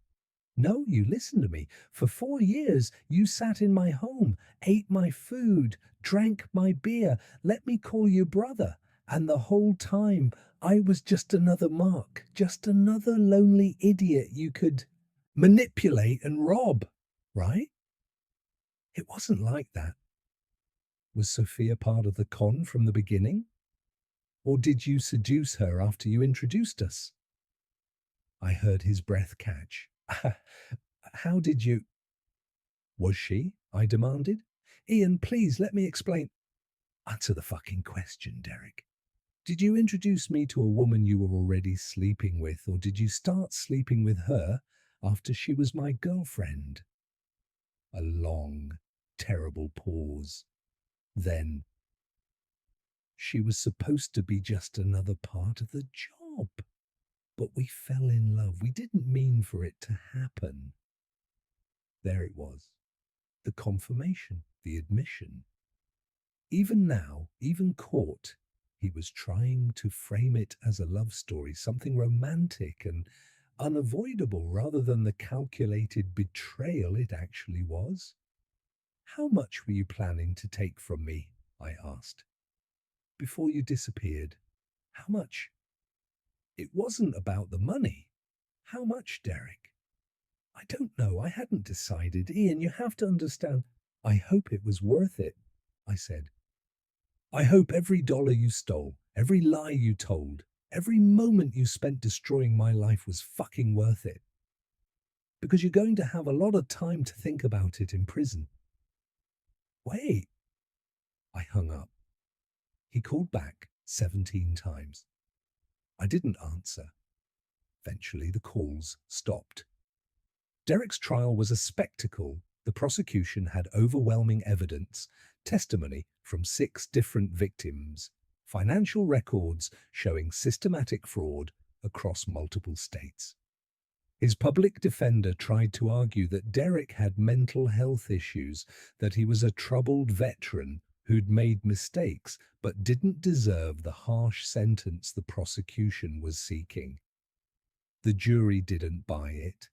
No, you listen to me. For 4 years, you sat in my home, ate my food, drank my beer, let me call you brother. And the whole time, I was just another Mark, just another lonely idiot you could manipulate and rob, right? It wasn't like that. Was Sophia part of the con from the beginning? Or did you seduce her after you introduced us? I heard his breath catch. How did you... Was she? I demanded. Ian, please let me explain. Answer the fucking question, Derek. Did you introduce me to a woman you were already sleeping with, or did you start sleeping with her after she was my girlfriend? A long, terrible pause. Then, she was supposed to be just another part of the job. But we fell in love. We didn't mean for it to happen. There it was. The confirmation, the admission. Even now, even caught, he was trying to frame it as a love story, something romantic and unavoidable rather than the calculated betrayal it actually was. How much were you planning to take from me? I asked. Before you disappeared. How much? It wasn't about the money. How much, Derek? I don't know. I hadn't decided. Ian, you have to understand. I hope it was worth it, I said. I hope every dollar you stole, every lie you told, every moment you spent destroying my life was fucking worth it. Because you're going to have a lot of time to think about it in prison. Wait. I hung up. He called back 17 times. I didn't answer. Eventually, the calls stopped. Derek's trial was a spectacle. The prosecution had overwhelming evidence, testimony from 6 different victims, financial records showing systematic fraud across multiple states. His public defender tried to argue that Derek had mental health issues, that he was a troubled veteran who'd made mistakes but didn't deserve the harsh sentence the prosecution was seeking. The jury didn't buy it.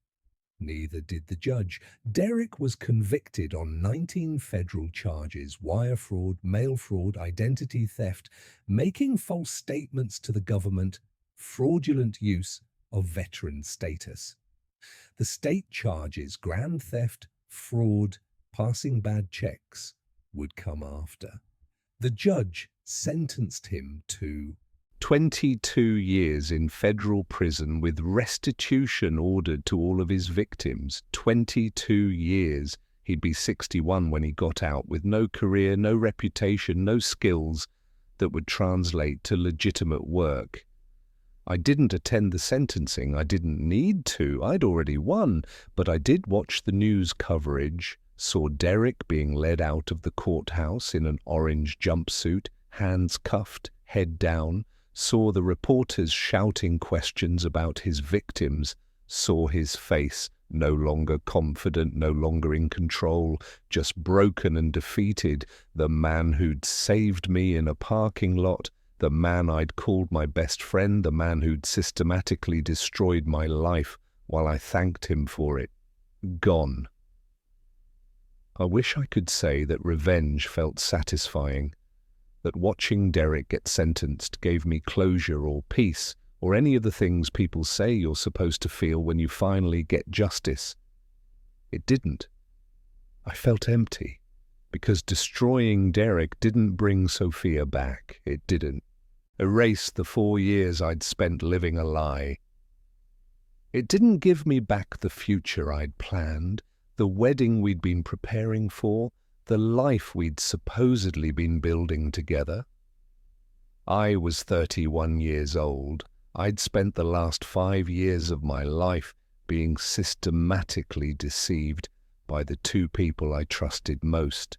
Neither did the judge. Derek was convicted on 19 federal charges: wire fraud, mail fraud, identity theft, making false statements to the government, fraudulent use of veteran status. The state charges, grand theft, fraud, passing bad checks, would come after. The judge sentenced him to 22 years in federal prison with restitution ordered to all of his victims. 22 years. He'd be 61 when he got out, with no career, no reputation, no skills that would translate to legitimate work. I didn't attend the sentencing. I didn't need to. I'd already won. But I did watch the news coverage, saw Derek being led out of the courthouse in an orange jumpsuit, hands cuffed, head down, saw the reporters shouting questions about his victims, saw his face No longer confident, no longer in control, just broken and defeated. The man who'd saved me in a parking lot, the man I'd called my best friend, the man who'd systematically destroyed my life while I thanked him for it. Gone. I wish I could say that revenge felt satisfying, that watching Derek get sentenced gave me closure or peace, or any of the things people say you're supposed to feel when you finally get justice. It didn't. I felt empty, because destroying Derek didn't bring Sophia back. It didn't erase the 4 years I'd spent living a lie. It didn't give me back the future I'd planned, the wedding we'd been preparing for, the life we'd supposedly been building together. I was 31 years old. I'd spent the last 5 years of my life being systematically deceived by the two people I trusted most.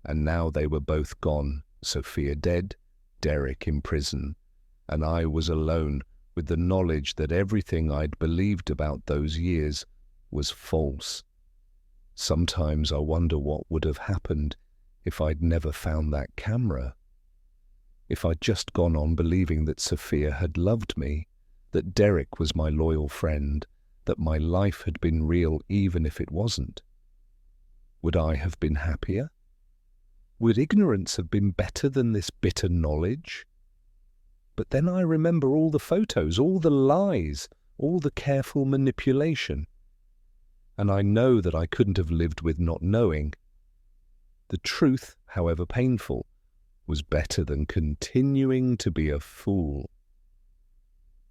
And now they were both gone, Sophia dead, Derek in prison, and I was alone with the knowledge that everything I'd believed about those years was false. Sometimes I wonder what would have happened if I'd never found that camera. If I'd just gone on believing that Sophia had loved me, that Derek was my loyal friend, that my life had been real even if it wasn't. Would I have been happier? Would ignorance have been better than this bitter knowledge? But then I remember all the photos, all the lies, all the careful manipulation. And I know that I couldn't have lived with not knowing. The truth, however painful, was better than continuing to be a fool.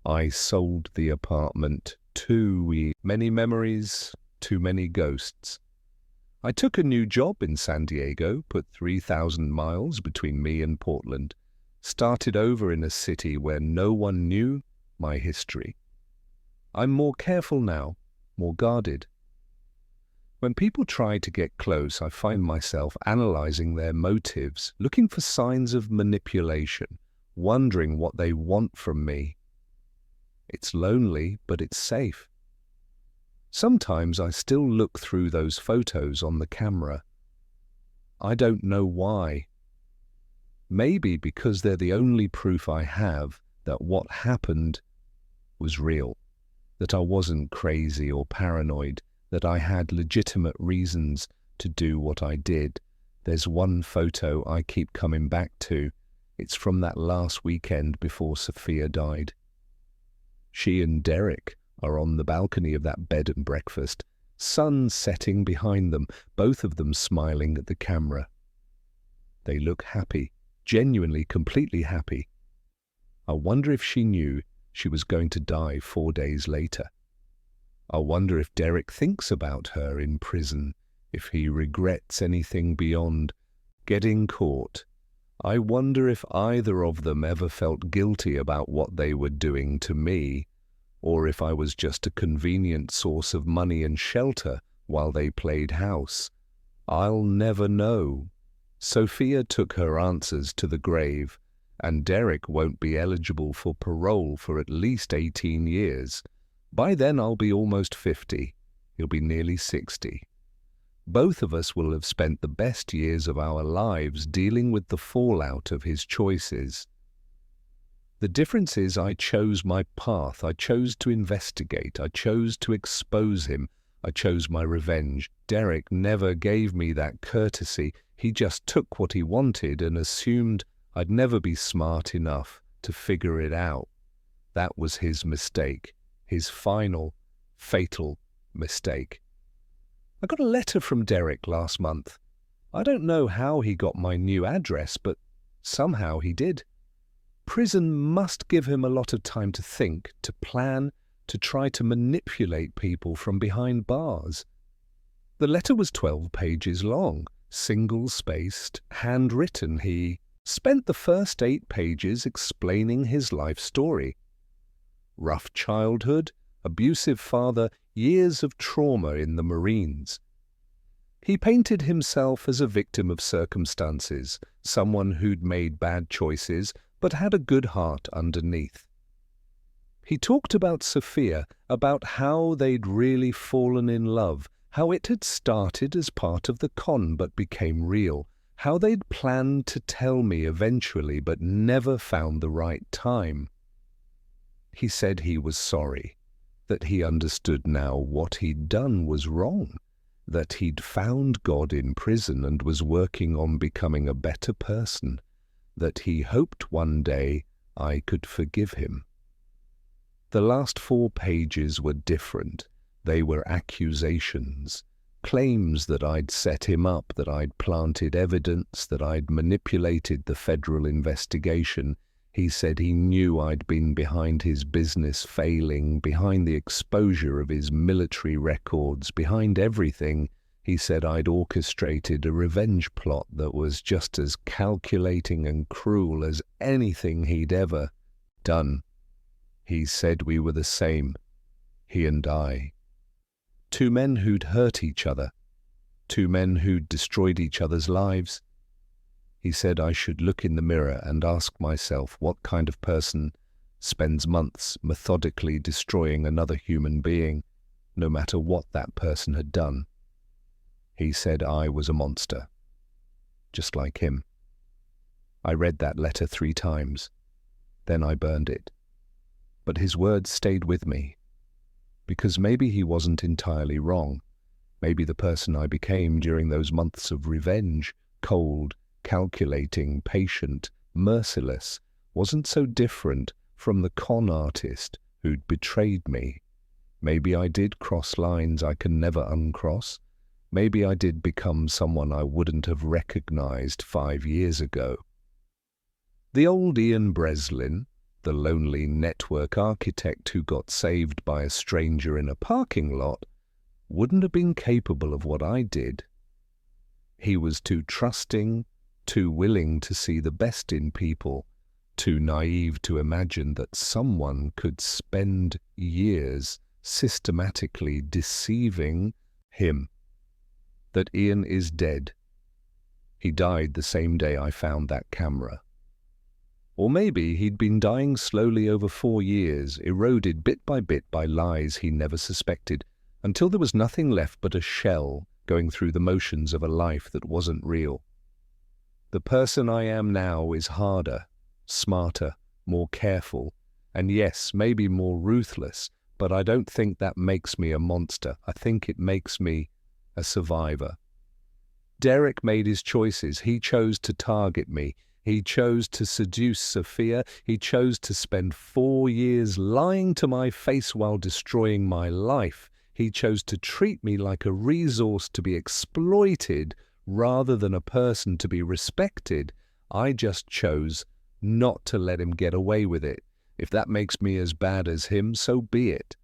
I sold the apartment. Too many memories, too many ghosts. I took a new job in San Diego, put 3,000 miles between me and Portland, started over in a city where no one knew my history. I'm more careful now, more guarded. When people try to get close, I find myself analyzing their motives, looking for signs of manipulation, wondering what they want from me. It's lonely, but it's safe. Sometimes I still look through those photos on the camera. I don't know why. Maybe because they're the only proof I have that what happened was real, that I wasn't crazy or paranoid, that I had legitimate reasons to do what I did. There's one photo I keep coming back to. It's from that last weekend before Sophia died. She and Derek are on the balcony of that bed and breakfast, sun setting behind them, both of them smiling at the camera. They look happy, genuinely, completely happy. I wonder if she knew she was going to die 4 days later. I wonder if Derek thinks about her in prison, if he regrets anything beyond getting caught. I wonder if either of them ever felt guilty about what they were doing to me, or if I was just a convenient source of money and shelter while they played house. I'll never know. Sophia took her answers to the grave, and Derek won't be eligible for parole for at least 18 years. By then I'll be almost 50. He'll be nearly 60. Both of us will have spent the best years of our lives dealing with the fallout of his choices. The difference is I chose my path. I chose to investigate. I chose to expose him. I chose my revenge. Derek never gave me that courtesy. He just took what he wanted and assumed I'd never be smart enough to figure it out. That was his mistake. His final, fatal mistake. I got a letter from Derek last month. I don't know how he got my new address, but somehow he did. Prison must give him a lot of time to think, to plan, to try to manipulate people from behind bars. The letter was 12 pages long, single-spaced, handwritten. He spent the first 8 pages explaining his life story. Rough childhood, abusive father, years of trauma in the Marines. He painted himself as a victim of circumstances, someone who'd made bad choices but had a good heart underneath. He talked about Sophia, about how they'd really fallen in love, how it had started as part of the con but became real, how they'd planned to tell me eventually but never found the right time. He said he was sorry, that he understood now what he'd done was wrong, that he'd found God in prison and was working on becoming a better person, that he hoped one day I could forgive him. The last 4 pages were different. They were accusations, claims that I'd set him up, that I'd planted evidence, that I'd manipulated the federal investigation. He said he knew I'd been behind his business failing, behind the exposure of his military records, behind everything. He said I'd orchestrated a revenge plot that was just as calculating and cruel as anything he'd ever done. He said we were the same, he and I. 2 men who'd hurt each other, 2 men who'd destroyed each other's lives. He said I should look in the mirror and ask myself what kind of person spends months methodically destroying another human being, no matter what that person had done. He said I was a monster, just like him. I read that letter 3 times. Then I burned it. But his words stayed with me, because maybe he wasn't entirely wrong. Maybe the person I became during those months of revenge, cold, calculating, patient, merciless, wasn't so different from the con artist who'd betrayed me. Maybe I did cross lines I can never uncross. Maybe I did become someone I wouldn't have recognized 5 years ago. The old Ian Breslin, the lonely network architect who got saved by a stranger in a parking lot, wouldn't have been capable of what I did. He was too trusting, too willing to see the best in people, too naive to imagine that someone could spend years systematically deceiving him. That Ian is dead. He died the same day I found that camera. Or maybe he'd been dying slowly over 4 years, eroded bit by lies he never suspected, until there was nothing left but a shell going through the motions of a life that wasn't real. The person I am now is harder, smarter, more careful, and yes, maybe more ruthless, but I don't think that makes me a monster. I think it makes me a survivor. Derek made his choices. He chose to target me. He chose to seduce Sophia. He chose to spend 4 years lying to my face while destroying my life. He chose to treat me like a resource to be exploited rather than a person to be respected. I just chose not to let him get away with it. If that makes me as bad as him, so be it.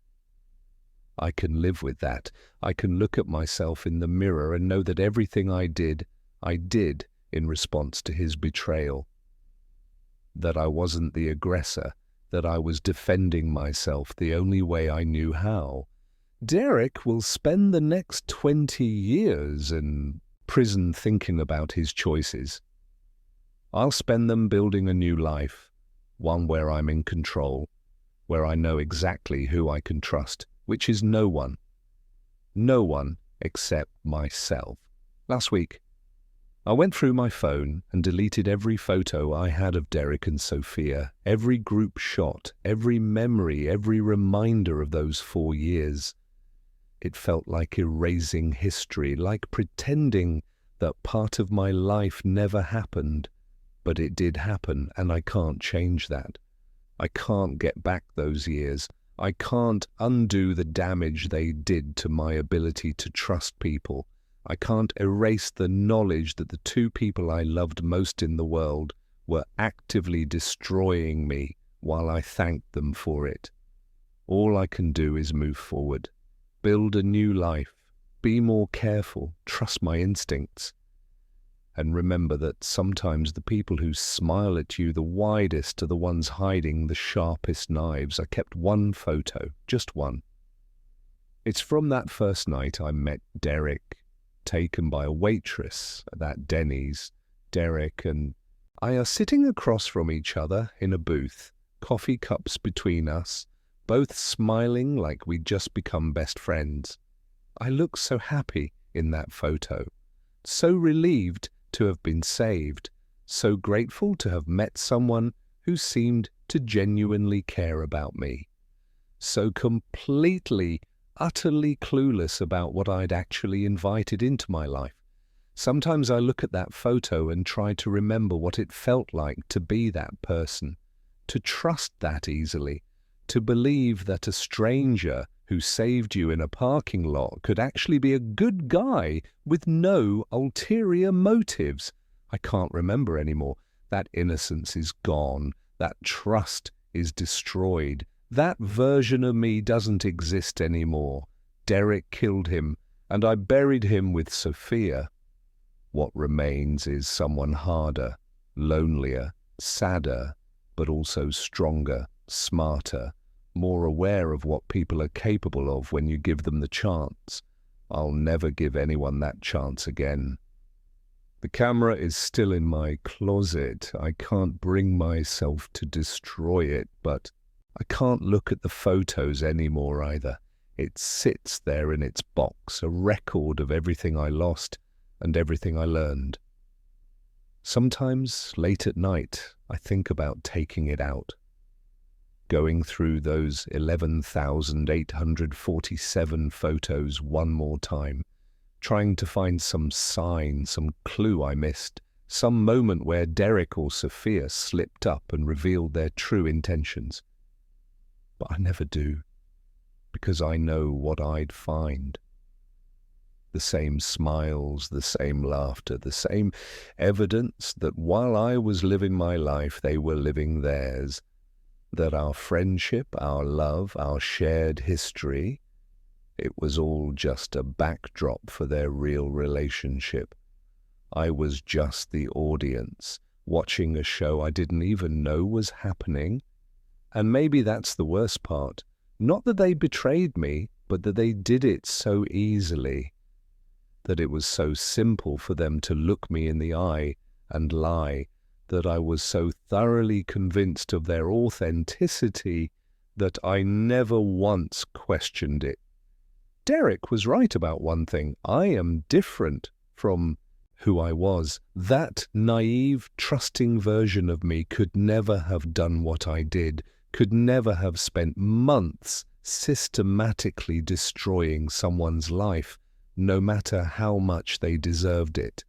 I can live with that. I can look at myself in the mirror and know that everything I did in response to his betrayal. That I wasn't the aggressor, that I was defending myself the only way I knew how. Derek will spend the next 20 years in prison thinking about his choices. I'll spend them building a new life, one where I'm in control, where I know exactly who I can trust, which is no one. No one except myself. Last week, I went through my phone and deleted every photo I had of Derek and Sophia, every group shot, every memory, every reminder of those 4 years. It felt like erasing history, like pretending that part of my life never happened. But it did happen, and I can't change that. I can't get back those years. I can't undo the damage they did to my ability to trust people. I can't erase the knowledge that the 2 people I loved most in the world were actively destroying me while I thanked them for it. All I can do is move forward, build a new life, be more careful, trust my instincts, and remember that sometimes the people who smile at you the widest are the ones hiding the sharpest knives. I kept one photo, just one. It's from that first night I met Derek, taken by a waitress at that Denny's. Derek and I are sitting across from each other in a booth, coffee cups between us, both smiling like we'd just become best friends. I looked so happy in that photo, so relieved to have been saved, so grateful to have met someone who seemed to genuinely care about me, so completely, utterly clueless about what I'd actually invited into my life. Sometimes I look at that photo and try to remember what it felt like to be that person, to trust that easily, to believe that a stranger who saved you in a parking lot could actually be a good guy with no ulterior motives. I can't remember anymore. That innocence is gone. That trust is destroyed. That version of me doesn't exist anymore. Derek killed him, and I buried him with Sophia. What remains is someone harder, lonelier, sadder, but also stronger, smarter, more aware of what people are capable of when you give them the chance. I'll never give anyone that chance again. The camera is still in my closet. I can't bring myself to destroy it, but I can't look at the photos anymore either. It sits there in its box, a record of everything I lost and everything I learned. Sometimes, late at night, I think about taking it out, going through those 11,847 photos one more time, trying to find some sign, some clue I missed, some moment where Derek or Sophia slipped up and revealed their true intentions. But I never do, because I know what I'd find. The same smiles, the same laughter, the same evidence that while I was living my life, they were living theirs, that our friendship, our love, our shared history, it was all just a backdrop for their real relationship. I was just the audience, watching a show I didn't even know was happening. And maybe that's the worst part. Not that they betrayed me, but that they did it so easily, that it was so simple for them to look me in the eye and lie, that I was so thoroughly convinced of their authenticity that I never once questioned it. Derek was right about one thing. I am different from who I was. That naive, trusting version of me could never have done what I did, could never have spent months systematically destroying someone's life, no matter how much they deserved it.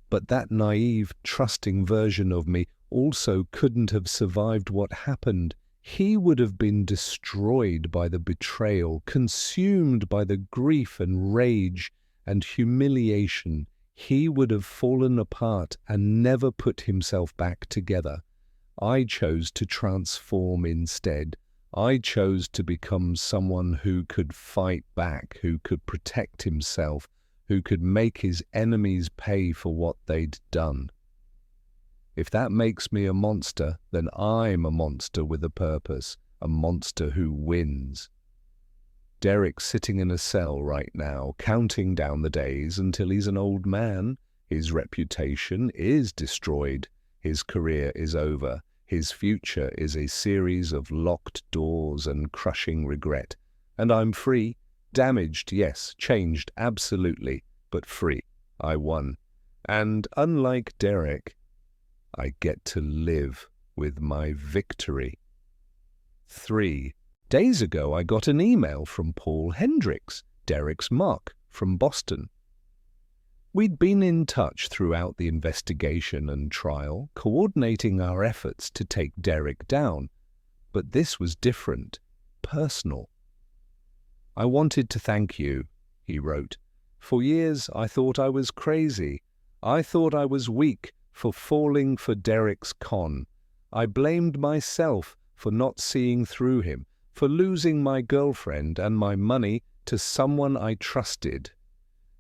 But that naive, trusting version of me also couldn't have survived what happened. He would have been destroyed by the betrayal, consumed by the grief and rage and humiliation. He would have fallen apart and never put himself back together. I chose to transform instead. I chose to become someone who could fight back, who could protect himself, who could make his enemies pay for what they'd done. If that makes me a monster, then I'm a monster with a purpose, a monster who wins. Derek's sitting in a cell right now, counting down the days until he's an old man. His reputation is destroyed. His career is over. His future is a series of locked doors and crushing regret. And I'm free. Damaged, yes. Changed, absolutely. But free. I won. And unlike Derek, I get to live with my victory. 3 days ago, I got an email from Paul Hendricks, Derek's Mark, from Boston. We'd been in touch throughout the investigation and trial, coordinating our efforts to take Derek down. But this was different, personal. I wanted to thank you, he wrote. For years, I thought I was crazy. I thought I was weak for falling for Derek's con. I blamed myself for not seeing through him, for losing my girlfriend and my money to someone I trusted.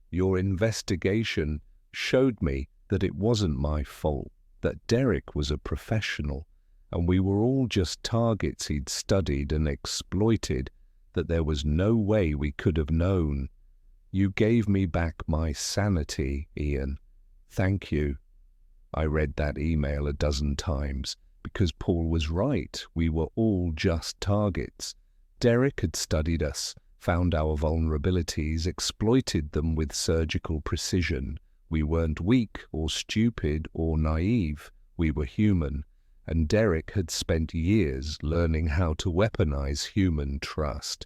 Your investigation showed me that it wasn't my fault, that Derek was a professional, and we were all just targets he'd studied and exploited, that there was no way we could have known. You gave me back my sanity, Ian. Thank you. I read that email a dozen times, because Paul was right. We were all just targets. Derek had studied us, found our vulnerabilities, exploited them with surgical precision. We weren't weak or stupid or naive. We were human, and Derek had spent years learning how to weaponize human trust.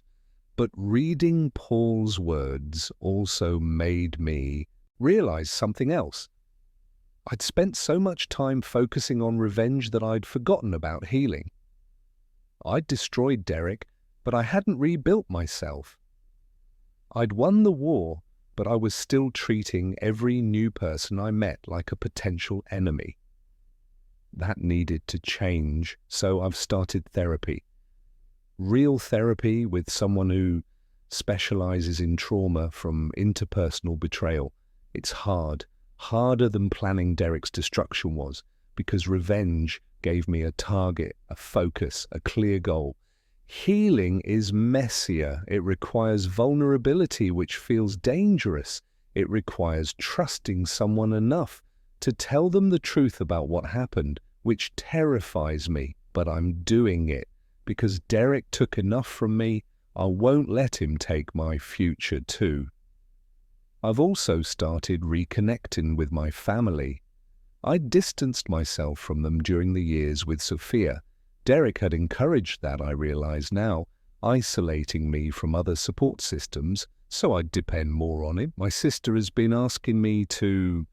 But reading Paul's words also made me realize something else. I'd spent so much time focusing on revenge that I'd forgotten about healing. I'd destroyed Derek, but I hadn't rebuilt myself. I'd won the war, but I was still treating every new person I met like a potential enemy. That needed to change, so I've started therapy. Real therapy with someone who specializes in trauma from interpersonal betrayal. It's hard, harder than planning Derek's destruction was, because revenge gave me a target, a focus, a clear goal. Healing is messier. It requires vulnerability, which feels dangerous. It requires trusting someone enough to tell them the truth about what happened, which terrifies me, but I'm doing it. Because Derek took enough from me, I won't let him take my future too. I've also started reconnecting with my family. I distanced myself from them during the years with Sophia. Derek had encouraged that, I realize now, isolating me from other support systems, so I'd depend more on him. My sister has been asking me to,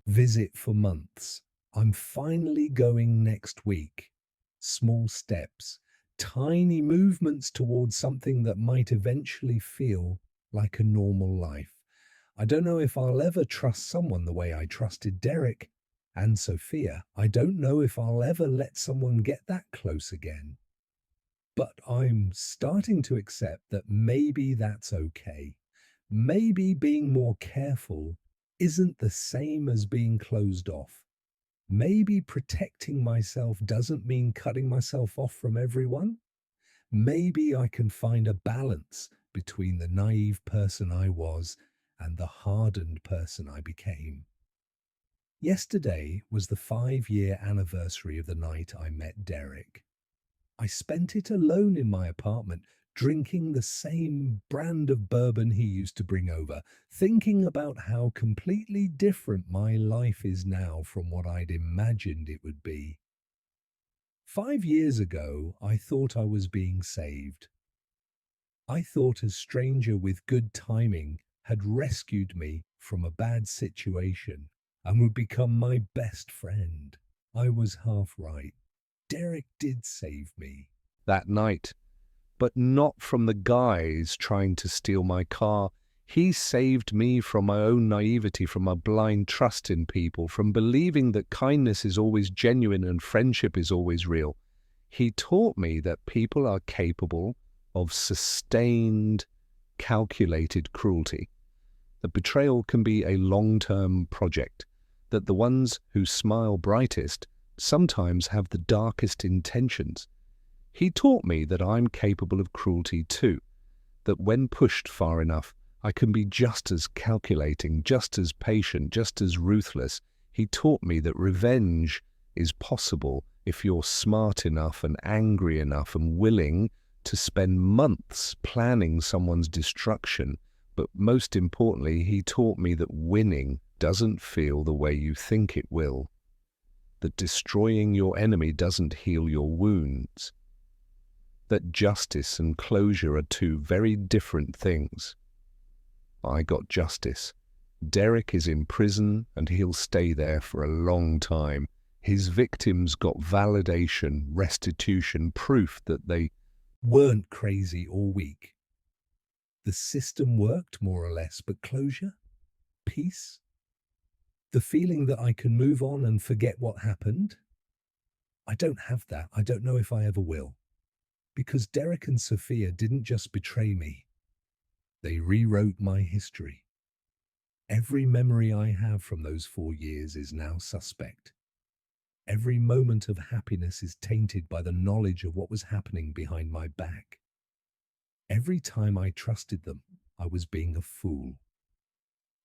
visit for months. I'm finally going next week. Small steps, tiny movements towards something that might eventually feel like a normal life. I don't know if I'll ever trust someone the way I trusted Derek and Sophia. I don't know if I'll ever let someone get that close again. But I'm starting to accept that maybe that's okay. Maybe being more careful isn't the same as being closed off. Maybe protecting myself doesn't mean cutting myself off from everyone. Maybe I can find a balance between the naive person I was and the hardened person I became. Yesterday was the 5-year anniversary of the night I met Derek. I spent it alone in my apartment, drinking the same brand of bourbon he used to bring over, thinking about how completely different my life is now from what I'd imagined it would be. 5 years ago, I thought I was being saved. I thought a stranger with good timing had rescued me from a bad situation and would become my best friend. I was half right. Derek did save me. that night, but not from the guys trying to steal my car. He saved me from my own naivety, from my blind trust in people, from believing that kindness is always genuine and friendship is always real. He taught me that people are capable of sustained, calculated cruelty, that betrayal can be a long-term project, that the ones who smile brightest sometimes have the darkest intentions. He taught me that I'm capable of cruelty too, that when pushed far enough, I can be just as calculating, just as patient, just as ruthless. He taught me that revenge is possible if you're smart enough and angry enough and willing to spend months planning someone's destruction. But most importantly, he taught me that winning doesn't feel the way you think it will, that destroying your enemy doesn't heal your wounds, that justice and closure are two very different things. I got justice. Derek is in prison and he'll stay there for a long time. His victims got validation, restitution, proof that they weren't crazy or weak. The system worked more or less, but closure? Peace? The feeling that I can move on and forget what happened? I don't have that. I don't know if I ever will. Because Derek and Sophia didn't just betray me. They rewrote my history. Every memory I have from those 4 years is now suspect. Every moment of happiness is tainted by the knowledge of what was happening behind my back. Every time I trusted them, I was being a fool.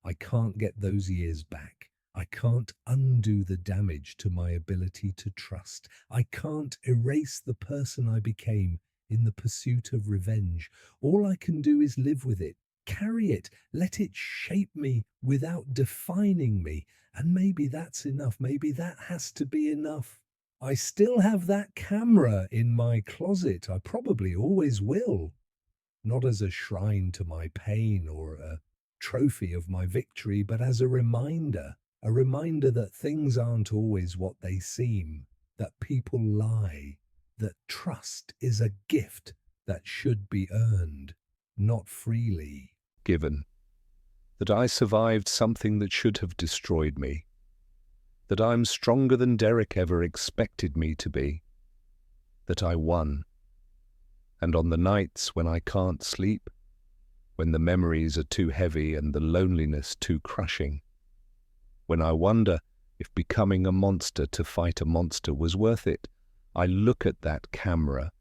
I can't get those years back. I can't undo the damage to my ability to trust. I can't erase the person I became in the pursuit of revenge. All I can do is live with it, carry it, let it shape me without defining me. And maybe that's enough. Maybe that has to be enough. I still have that camera in my closet. I probably always will. Not as a shrine to my pain or a trophy of my victory, but as a reminder that things aren't always what they seem, that people lie, that trust is a gift that should be earned, not freely. Given that I survived something that should have destroyed me, that I'm stronger than Derek ever expected me to be, that I won. And on the nights when I can't sleep, when the memories are too heavy and the loneliness too crushing, when I wonder if becoming a monster to fight a monster was worth it, I look at that camera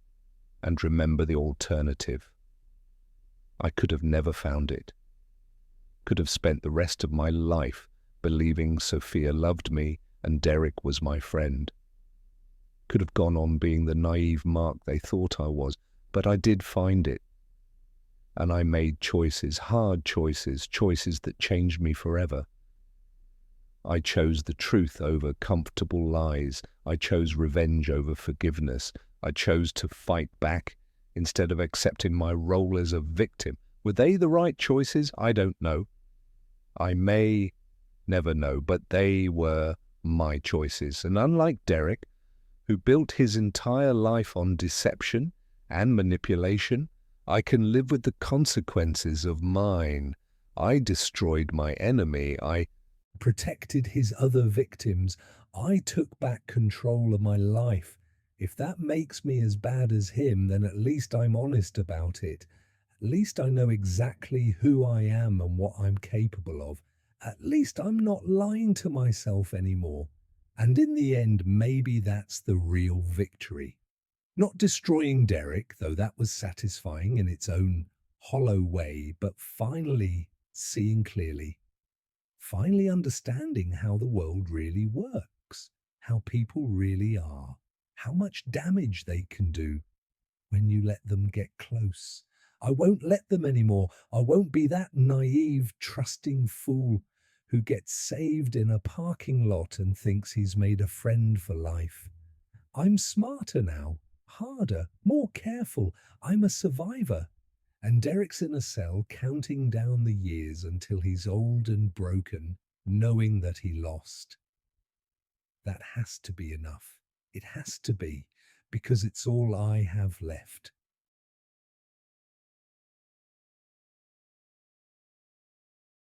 and remember the alternative. I could have never found it. Could have spent the rest of my life believing Sophia loved me and Derek was my friend. Could have gone on being the naive Mark they thought I was, but I did find it. And I made choices, hard choices, choices that changed me forever. I chose the truth over comfortable lies. I chose revenge over forgiveness. I chose to fight back instead of accepting my role as a victim. Were they the right choices? I don't know. I may never know, but they were my choices. And unlike Derek, who built his entire life on deception and manipulation, I can live with the consequences of mine. I destroyed my enemy. I Protected his other victims. I took back control of my life. If that makes me as bad as him, then at least I'm honest about it. At least I know exactly who I am and what I'm capable of. At least I'm not lying to myself anymore. And in the end, maybe that's the real victory. Not destroying Derek, though that was satisfying in its own hollow way, but finally seeing clearly, finally understanding how the world really works, how people really are, how much damage they can do when you let them get close. I won't let them anymore. I won't be that naive, trusting fool who gets saved in a parking lot and thinks he's made a friend for life. I'm smarter now, harder, more careful. I'm a survivor. And Derek's in a cell counting down the years until he's old and broken, knowing that he lost. That has to be enough. It has to be, because it's all I have left.